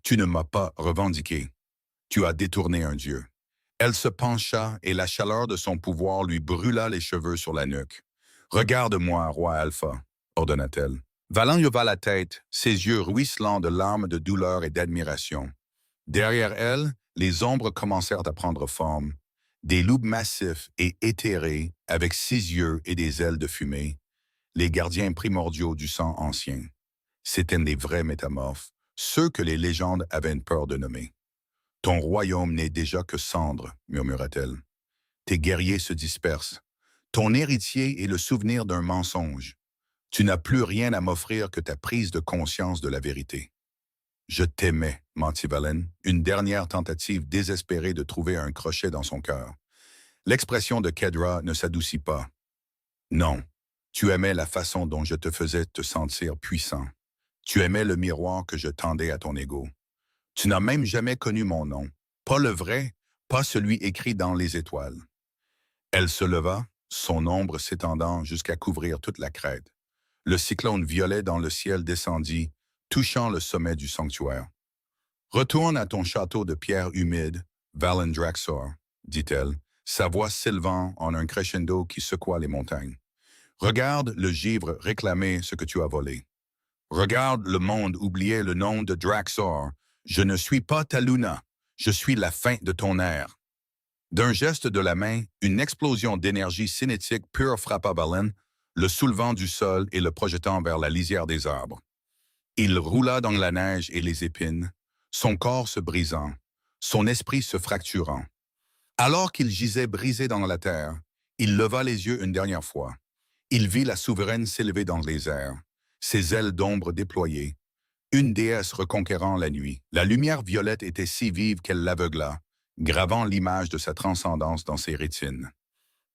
Tu ne m'as pas revendiqué. Tu as détourné un dieu. Elle se pencha et la chaleur de son pouvoir lui brûla les cheveux sur la nuque. Regarde-moi, roi Alpha, ordonna-t-elle. Valan leva la tête, ses yeux ruisselants de larmes de douleur et d'admiration. Derrière elle, les ombres commencèrent à prendre forme. Des loups massifs et éthérés, avec 6 yeux et des ailes de fumée, les gardiens primordiaux du sang ancien. C'étaient des vrais métamorphes, ceux que les légendes avaient peur de nommer. Ton royaume n'est déjà que cendre, murmura-t-elle. Tes guerriers se dispersent. Ton héritier est le souvenir d'un mensonge. Tu n'as plus rien à m'offrir que ta prise de conscience de la vérité. Je t'aimais, mentit Valen, une dernière tentative désespérée de trouver un crochet dans son cœur. L'expression de Kedra ne s'adoucit pas. Non, tu aimais la façon dont je te faisais te sentir puissant. Tu aimais le miroir que je tendais à ton ego. Tu n'as même jamais connu mon nom, pas le vrai, pas celui écrit dans les étoiles. Elle se leva, son ombre s'étendant jusqu'à couvrir toute la crête. Le cyclone violet dans le ciel descendit, touchant le sommet du sanctuaire. « Retourne à ton château de pierre humide, Valen Draxor, dit-elle, sa voix s'élevant en un crescendo qui secoua les montagnes. Regarde le givre réclamer ce que tu as volé. Regarde le monde oublier le nom de Draxor. Je ne suis pas ta Luna, je suis la fin de ton ère. » D'un geste de la main, une explosion d'énergie cinétique pure frappa Valen, le soulevant du sol et le projetant vers la lisière des arbres. Il roula dans la neige et les épines, son corps se brisant, son esprit se fracturant. Alors qu'il gisait brisé dans la terre, il leva les yeux une dernière fois. Il vit la souveraine s'élever dans les airs, ses ailes d'ombre déployées, une déesse reconquérant la nuit. La lumière violette était si vive qu'elle l'aveugla, gravant l'image de sa transcendance dans ses rétines.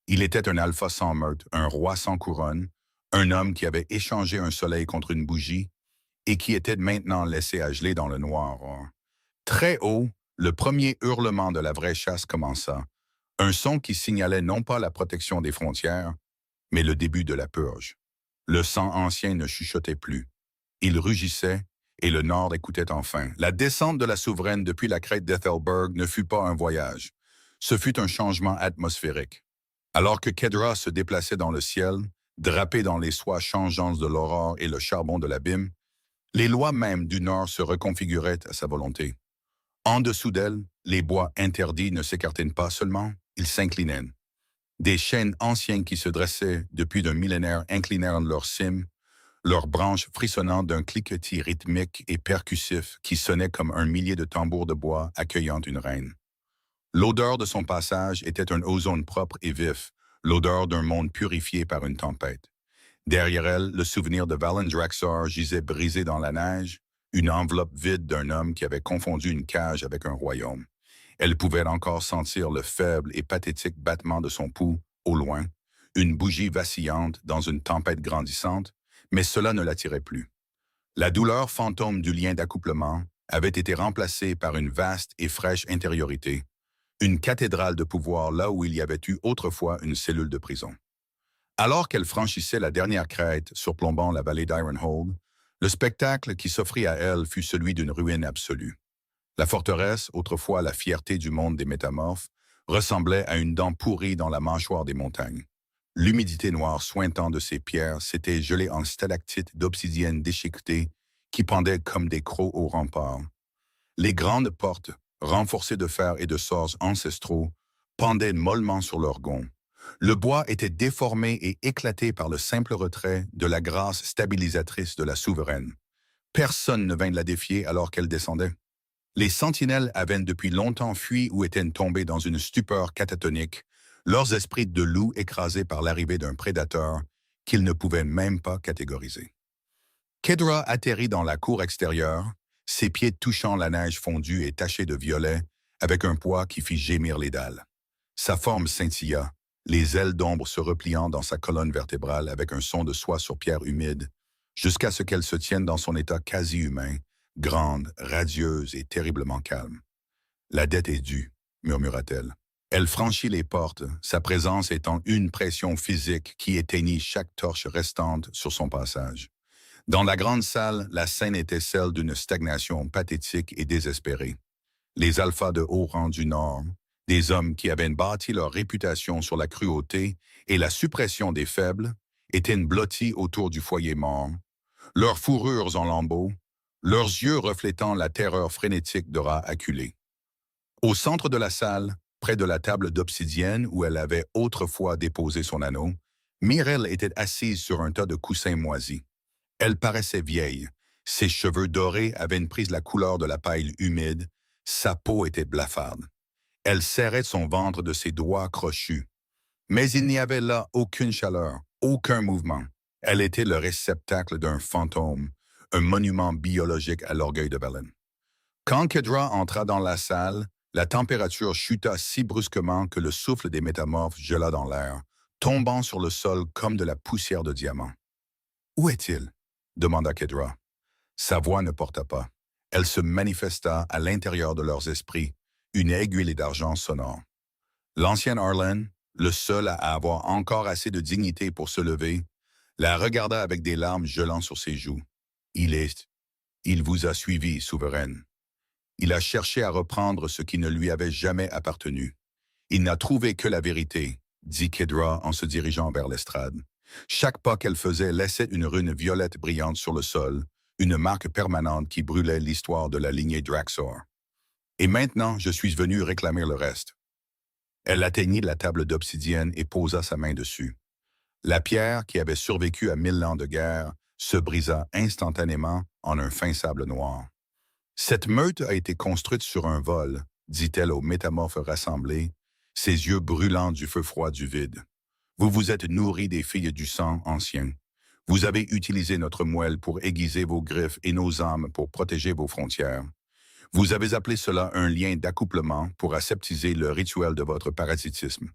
Il était un alpha sans meurtre, un roi sans couronne, un homme qui avait échangé un soleil contre une bougie et qui était maintenant laissé à geler dans le noir. Très haut, le premier hurlement de la vraie chasse commença, un son qui signalait non pas la protection des frontières, mais le début de la purge. Le sang ancien ne chuchotait plus. Il rugissait, et le Nord écoutait enfin. La descente de la souveraine depuis la crête d'Ethelberg ne fut pas un voyage. Ce fut un changement atmosphérique. Alors que Kedra se déplaçait dans le ciel, drapé dans les soies changeantes de l'aurore et le charbon de l'abîme, les lois mêmes du Nord se reconfiguraient à sa volonté. En dessous d'elle, les bois interdits ne s'écartaient pas seulement, ils s'inclinaient. Des chênes anciens qui se dressaient depuis d'un millénaire inclinèrent leurs cimes, leurs branches frissonnant d'un cliquetis rythmique et percussif qui sonnait comme un millier de tambours de bois accueillant une reine. L'odeur de son passage était un ozone propre et vif, l'odeur d'un monde purifié par une tempête. Derrière elle, le souvenir de Valen Draxor gisait brisé dans la neige, une enveloppe vide d'un homme qui avait confondu une cage avec un royaume. Elle pouvait encore sentir le faible et pathétique battement de son pouls, au loin, une bougie vacillante dans une tempête grandissante, mais cela ne l'attirait plus. La douleur fantôme du lien d'accouplement avait été remplacée par une vaste et fraîche intériorité, une cathédrale de pouvoir là où il y avait eu autrefois une cellule de prison. Alors qu'elle franchissait la dernière crête surplombant la vallée d'Ironhold, le spectacle qui s'offrit à elle fut celui d'une ruine absolue. La forteresse, autrefois la fierté du monde des métamorphes, ressemblait à une dent pourrie dans la mâchoire des montagnes. L'humidité noire sointant de ses pierres s'était gelée en stalactites d'obsidienne déchiquetée qui pendaient comme des crocs au rempart. Les grandes portes, renforcées de fer et de sorts ancestraux, pendaient mollement sur leurs gonds. Le bois était déformé et éclaté par le simple retrait de la grâce stabilisatrice de la souveraine. Personne ne vint la défier alors qu'elle descendait. Les sentinelles avaient depuis longtemps fui ou étaient tombés dans une stupeur catatonique, leurs esprits de loups écrasés par l'arrivée d'un prédateur qu'ils ne pouvaient même pas catégoriser. Kedra atterrit dans la cour extérieure, ses pieds touchant la neige fondue et tachée de violet, avec un poids qui fit gémir les dalles. Sa forme scintilla, les ailes d'ombre se repliant dans sa colonne vertébrale avec un son de soie sur pierre humide, jusqu'à ce qu'elle se tienne dans son état quasi-humain, grande, radieuse et terriblement calme. « La dette est due », murmura-t-elle. Elle franchit les portes, sa présence étant une pression physique qui éteignit chaque torche restante sur son passage. Dans la grande salle, la scène était celle d'une stagnation pathétique et désespérée. Les alphas de haut rang du Nord, des hommes qui avaient bâti leur réputation sur la cruauté et la suppression des faibles, étaient blottis autour du foyer mort, leurs fourrures en lambeaux, leurs yeux reflétant la terreur frénétique de rats acculés. Au centre de la salle, près de la table d'obsidienne où elle avait autrefois déposé son anneau, Mirel était assise sur un tas de coussins moisis. Elle paraissait vieille. Ses cheveux dorés avaient pris la couleur de la paille humide. Sa peau était blafarde. Elle serrait son ventre de ses doigts crochus. Mais il n'y avait là aucune chaleur, aucun mouvement. Elle était le réceptacle d'un fantôme, un monument biologique à l'orgueil de Velen. Quand Kedra entra dans la salle, la température chuta si brusquement que le souffle des métamorphes gela dans l'air, tombant sur le sol comme de la poussière de diamant. « Où est-il » demanda Kedra. Sa voix ne porta pas. Elle se manifesta à l'intérieur de leurs esprits, une aiguille d'argent sonore. L'ancien Arlen, le seul à avoir encore assez de dignité pour se lever, la regarda avec des larmes gelant sur ses joues. « Il vous a suivi, souveraine. Il a cherché à reprendre ce qui ne lui avait jamais appartenu. Il n'a trouvé que la vérité, dit Kedra en se dirigeant vers l'estrade. Chaque pas qu'elle faisait laissait une rune violette brillante sur le sol, une marque permanente qui brûlait l'histoire de la lignée Draxor. Et maintenant, je suis venu réclamer le reste. Elle atteignit la table d'obsidienne et posa sa main dessus. La pierre, qui avait survécu à 1000 ans de guerre, se brisa instantanément en un fin sable noir. Cette meute a été construite sur un vol, dit-elle aux métamorphes rassemblés, ses yeux brûlants du feu froid du vide. Vous vous êtes nourris des filles du sang ancien. Vous avez utilisé notre moelle pour aiguiser vos griffes et nos âmes pour protéger vos frontières. Vous avez appelé cela un lien d'accouplement pour aseptiser le rituel de votre parasitisme.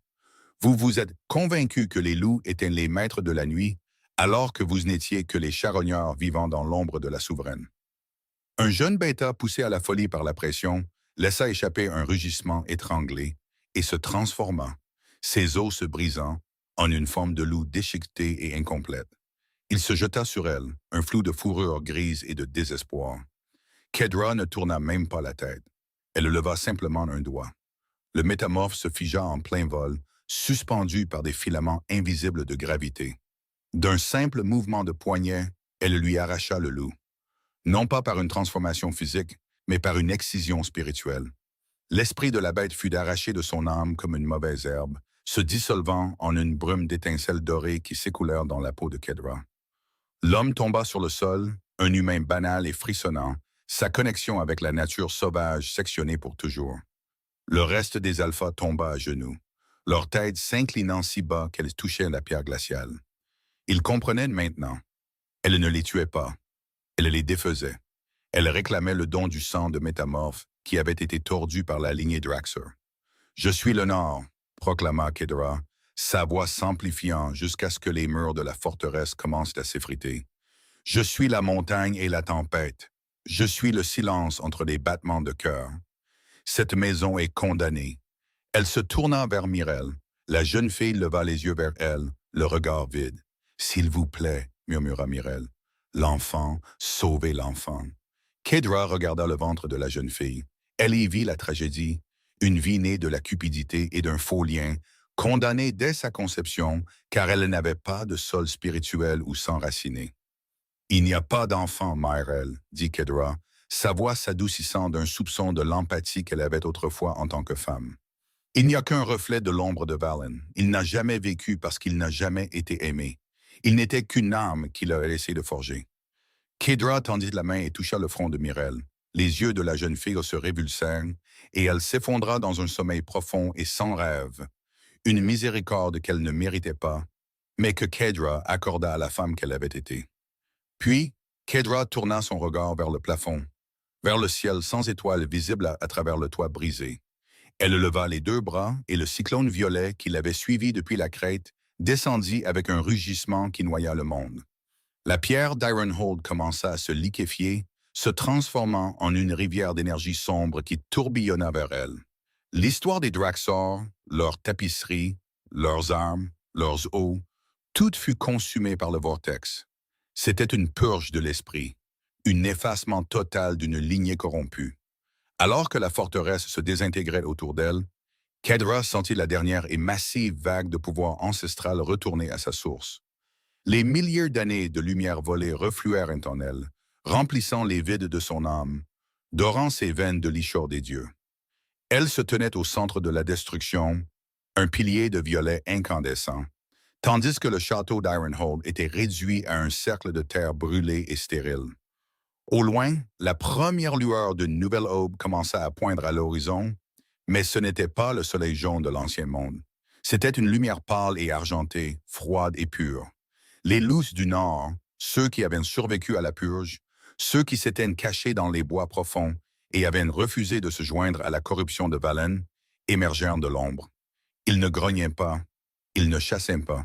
Vous vous êtes convaincu que les loups étaient les maîtres de la nuit, alors que vous n'étiez que les charognards vivant dans l'ombre de la souveraine. Un jeune bêta poussé à la folie par la pression laissa échapper un rugissement étranglé et se transforma, ses os se brisant, en une forme de loup déchiquetée et incomplète. Il se jeta sur elle, un flou de fourrure grise et de désespoir. Kedra ne tourna même pas la tête. Elle leva simplement un doigt. Le métamorphe se figea en plein vol, suspendu par des filaments invisibles de gravité. D'un simple mouvement de poignet, elle lui arracha le loup. Non pas par une transformation physique, mais par une excision spirituelle. L'esprit de la bête fut arraché de son âme comme une mauvaise herbe, se dissolvant en une brume d'étincelles dorées qui s'écoulèrent dans la peau de Kedra. L'homme tomba sur le sol, un humain banal et frissonnant, sa connexion avec la nature sauvage sectionnée pour toujours. Le reste des alphas tomba à genoux, leur tête s'inclinant si bas qu'elle touchait la pierre glaciale. Ils comprenaient maintenant. Elle ne les tuait pas. Elle les défaisait. Elle réclamait le don du sang de métamorphe qui avait été tordu par la lignée Draxor. « Je suis le Nord », proclama Kedra, sa voix s'amplifiant jusqu'à ce que les murs de la forteresse commencent à s'effriter. « Je suis la montagne et la tempête. Je suis le silence entre les battements de cœur. Cette maison est condamnée. » Elle se tourna vers Mirel. La jeune fille leva les yeux vers elle, le regard vide. « S'il vous plaît, » murmura Mirel. « L'enfant, sauvez l'enfant. » Kedra regarda le ventre de la jeune fille. Elle y vit la tragédie, une vie née de la cupidité et d'un faux lien, condamnée dès sa conception, car elle n'avait pas de sol spirituel ou s'enraciner. « Il n'y a pas d'enfant, Myrel, » dit Kedra, sa voix s'adoucissant d'un soupçon de l'empathie qu'elle avait autrefois en tant que femme. « Il n'y a qu'un reflet de l'ombre de Valen. Il n'a jamais vécu parce qu'il n'a jamais été aimé. Il n'était qu'une âme qu'il a laissé de forger. » Kedra tendit la main et toucha le front de Mirel. Les yeux de la jeune fille se révulsèrent, et elle s'effondra dans un sommeil profond et sans rêve, une miséricorde qu'elle ne méritait pas, mais que Kedra accorda à la femme qu'elle avait été. Puis, Kedra tourna son regard vers le plafond, vers le ciel sans étoiles visibles à travers le toit brisé. Elle leva les deux bras et le cyclone violet qui l'avait suivi depuis la crête descendit avec un rugissement qui noya le monde. La pierre d'Ironhold commença à se liquéfier, se transformant en une rivière d'énergie sombre qui tourbillonna vers elle. L'histoire des Draxor, leurs tapisseries, leurs armes, leurs eaux, tout fut consumé par le vortex. C'était une purge de l'esprit, un effacement total d'une lignée corrompue. Alors que la forteresse se désintégrait autour d'elle, Kedra sentit la dernière et massive vague de pouvoir ancestral retourner à sa source. Les milliers d'années de lumière volée refluèrent en elle, remplissant les vides de son âme, dorant ses veines de l'ichor des dieux. Elle se tenait au centre de la destruction, un pilier de violet incandescent, tandis que le château d'Ironhold était réduit à un cercle de terre brûlée et stérile. Au loin, la première lueur d'une nouvelle aube commença à poindre à l'horizon, mais ce n'était pas le soleil jaune de l'ancien monde. C'était une lumière pâle et argentée, froide et pure. Les loups du Nord, ceux qui avaient survécu à la purge, ceux qui s'étaient cachés dans les bois profonds et avaient refusé de se joindre à la corruption de Valen, émergèrent de l'ombre. Ils ne grognaient pas, ils ne chassaient pas.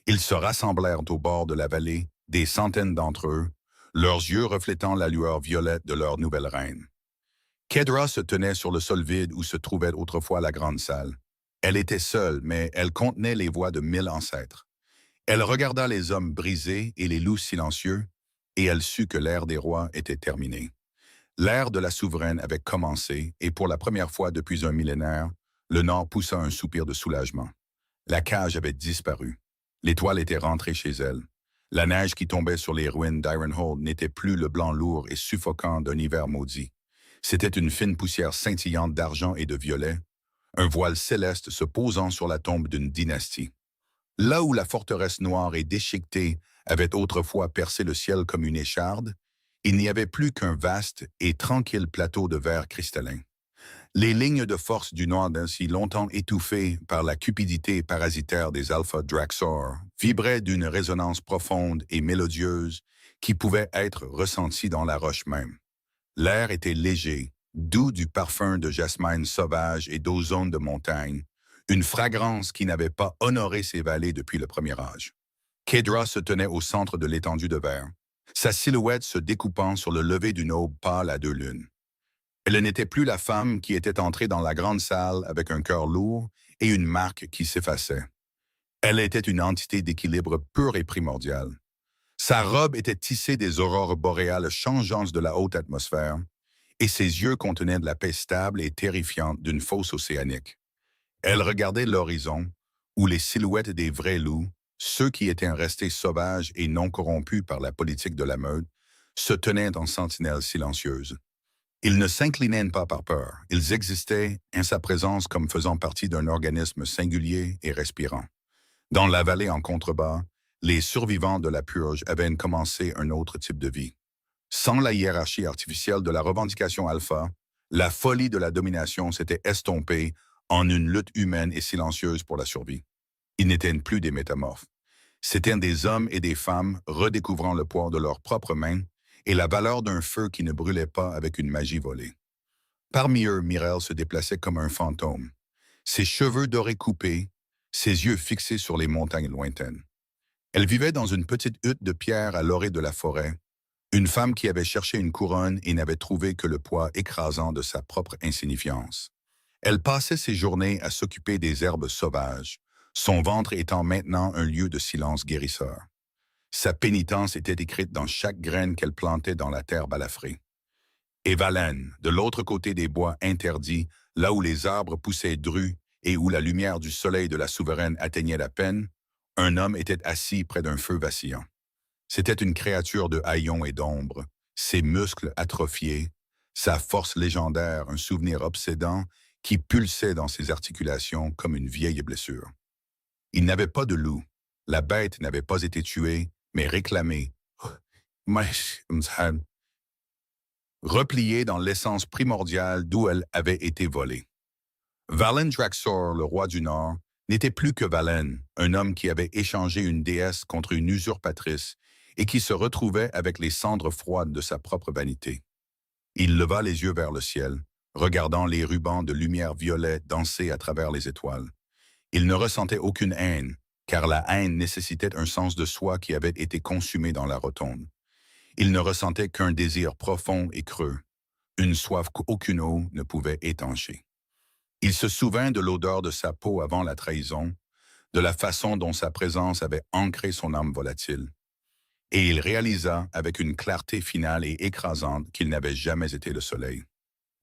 Ils se rassemblèrent au bord de la vallée, des centaines d'entre eux, leurs yeux reflétant la lueur violette de leur nouvelle reine. Kedra se tenait sur le sol vide où se trouvait autrefois la grande salle. Elle était seule, mais elle contenait les voix de 1000 ancêtres. Elle regarda les hommes brisés et les loups silencieux, et elle sut que l'ère des rois était terminée. L'ère de la souveraine avait commencé, et pour la première fois depuis un millénaire, le Nord poussa un soupir de soulagement. La cage avait disparu. L'étoile était rentrée chez elle. La neige qui tombait sur les ruines d'Ironhold n'était plus le blanc lourd et suffocant d'un hiver maudit. C'était une fine poussière scintillante d'argent et de violet, un voile céleste se posant sur la tombe d'une dynastie. Là où la forteresse noire et déchiquetée avait autrefois percé le ciel comme une écharde, il n'y avait plus qu'un vaste et tranquille plateau de verre cristallin. Les lignes de force du Nord ainsi longtemps étouffées par la cupidité parasitaire des Alpha Draxor vibraient d'une résonance profonde et mélodieuse qui pouvait être ressentie dans la roche même. L'air était léger, doux du parfum de jasmine sauvage et d'ozone de montagne, une fragrance qui n'avait pas honoré ses vallées depuis le premier âge. Kedra se tenait au centre de l'étendue de verre, sa silhouette se découpant sur le lever d'une aube pâle à 2 lunes. Elle n'était plus la femme qui était entrée dans la grande salle avec un cœur lourd et une marque qui s'effaçait. Elle était une entité d'équilibre pur et primordial. Sa robe était tissée des aurores boréales changeantes de la haute atmosphère, et ses yeux contenaient de la paix stable et terrifiante d'une fosse océanique. Elle regardait l'horizon, où les silhouettes des vrais loups, ceux qui étaient restés sauvages et non corrompus par la politique de la meute, se tenaient en sentinelle silencieuse. Ils ne s'inclinaient pas par peur, ils existaient en sa présence comme faisant partie d'un organisme singulier et respirant. Dans la vallée en contrebas, les survivants de la purge avaient commencé un autre type de vie. Sans la hiérarchie artificielle de la revendication alpha, la folie de la domination s'était estompée en une lutte humaine et silencieuse pour la survie. Ils n'étaient plus des métamorphes. C'étaient des hommes et des femmes redécouvrant le poids de leurs propres mains et la valeur d'un feu qui ne brûlait pas avec une magie volée. Parmi eux, Myrelle se déplaçait comme un fantôme, ses cheveux dorés coupés, ses yeux fixés sur les montagnes lointaines. Elle vivait dans une petite hutte de pierre à l'orée de la forêt, une femme qui avait cherché une couronne et n'avait trouvé que le poids écrasant de sa propre insignifiance. Elle passait ses journées à s'occuper des herbes sauvages, son ventre étant maintenant un lieu de silence guérisseur. Sa pénitence était écrite dans chaque graine qu'elle plantait dans la terre balafrée. Et Valen, de l'autre côté des bois interdits, là où les arbres poussaient drus et où la lumière du soleil de la souveraine atteignait la peine, un homme était assis près d'un feu vacillant. C'était une créature de haillons et d'ombre, ses muscles atrophiés, sa force légendaire, un souvenir obsédant qui pulsait dans ses articulations comme une vieille blessure. Il n'avait pas de loup. La bête n'avait pas été tuée, mais réclamée, repliée dans l'essence primordiale d'où elle avait été volée. Valen Draxor, le roi du Nord, n'était plus que Valen, un homme qui avait échangé une déesse contre une usurpatrice et qui se retrouvait avec les cendres froides de sa propre vanité. Il leva les yeux vers le ciel, regardant les rubans de lumière violet danser à travers les étoiles. Il ne ressentait aucune haine, car la haine nécessitait un sens de soi qui avait été consumé dans la rotonde. Il ne ressentait qu'un désir profond et creux, une soif qu'aucune eau ne pouvait étancher. Il se souvint de l'odeur de sa peau avant la trahison, de la façon dont sa présence avait ancré son âme volatile. Et il réalisa avec une clarté finale et écrasante qu'il n'avait jamais été le soleil.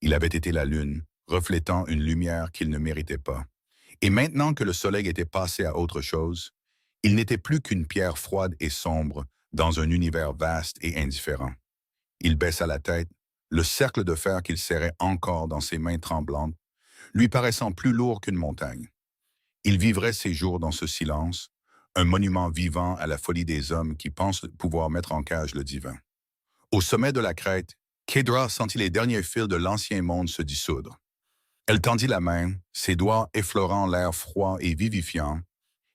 Il avait été la lune, reflétant une lumière qu'il ne méritait pas. Et maintenant que le soleil était passé à autre chose, il n'était plus qu'une pierre froide et sombre dans un univers vaste et indifférent. Il baissa la tête, le cercle de fer qu'il serrait encore dans ses mains tremblantes, lui paraissant plus lourd qu'une montagne. Il vivrait ses jours dans ce silence, un monument vivant à la folie des hommes qui pensent pouvoir mettre en cage le divin. Au sommet de la crête, Kédra sentit les derniers fils de l'ancien monde se dissoudre. Elle tendit la main, ses doigts effleurant l'air froid et vivifiant,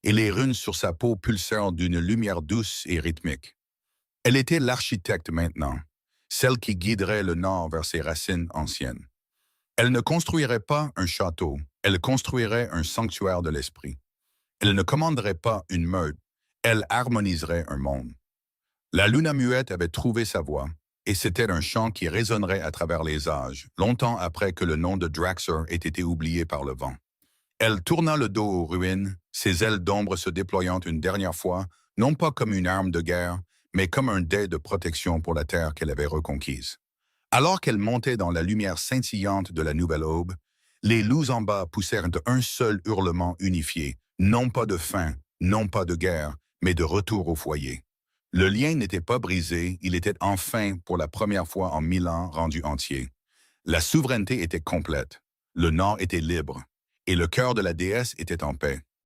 et les runes sur sa peau pulsèrent d'une lumière douce et rythmique. Elle était l'architecte maintenant, celle qui guiderait le Nord vers ses racines anciennes. Elle ne construirait pas un château, elle construirait un sanctuaire de l'esprit. Elle ne commanderait pas une meute, elle harmoniserait un monde. La Luna muette avait trouvé sa voie, et c'était un chant qui résonnerait à travers les âges, longtemps après que le nom de Draxor ait été oublié par le vent. Elle tourna le dos aux ruines, ses ailes d'ombre se déployant une dernière fois, non pas comme une arme de guerre, mais comme un dais de protection pour la terre qu'elle avait reconquise. Alors qu'elle montait dans la lumière scintillante de la nouvelle aube, les loups en bas poussèrent d'un seul hurlement unifié, non pas de faim, non pas de guerre, mais de retour au foyer. Le lien n'était pas brisé, il était enfin, pour la première fois en 1000 ans, rendu entier. La souveraineté était complète, le Nord était libre, et le cœur de la déesse était en paix.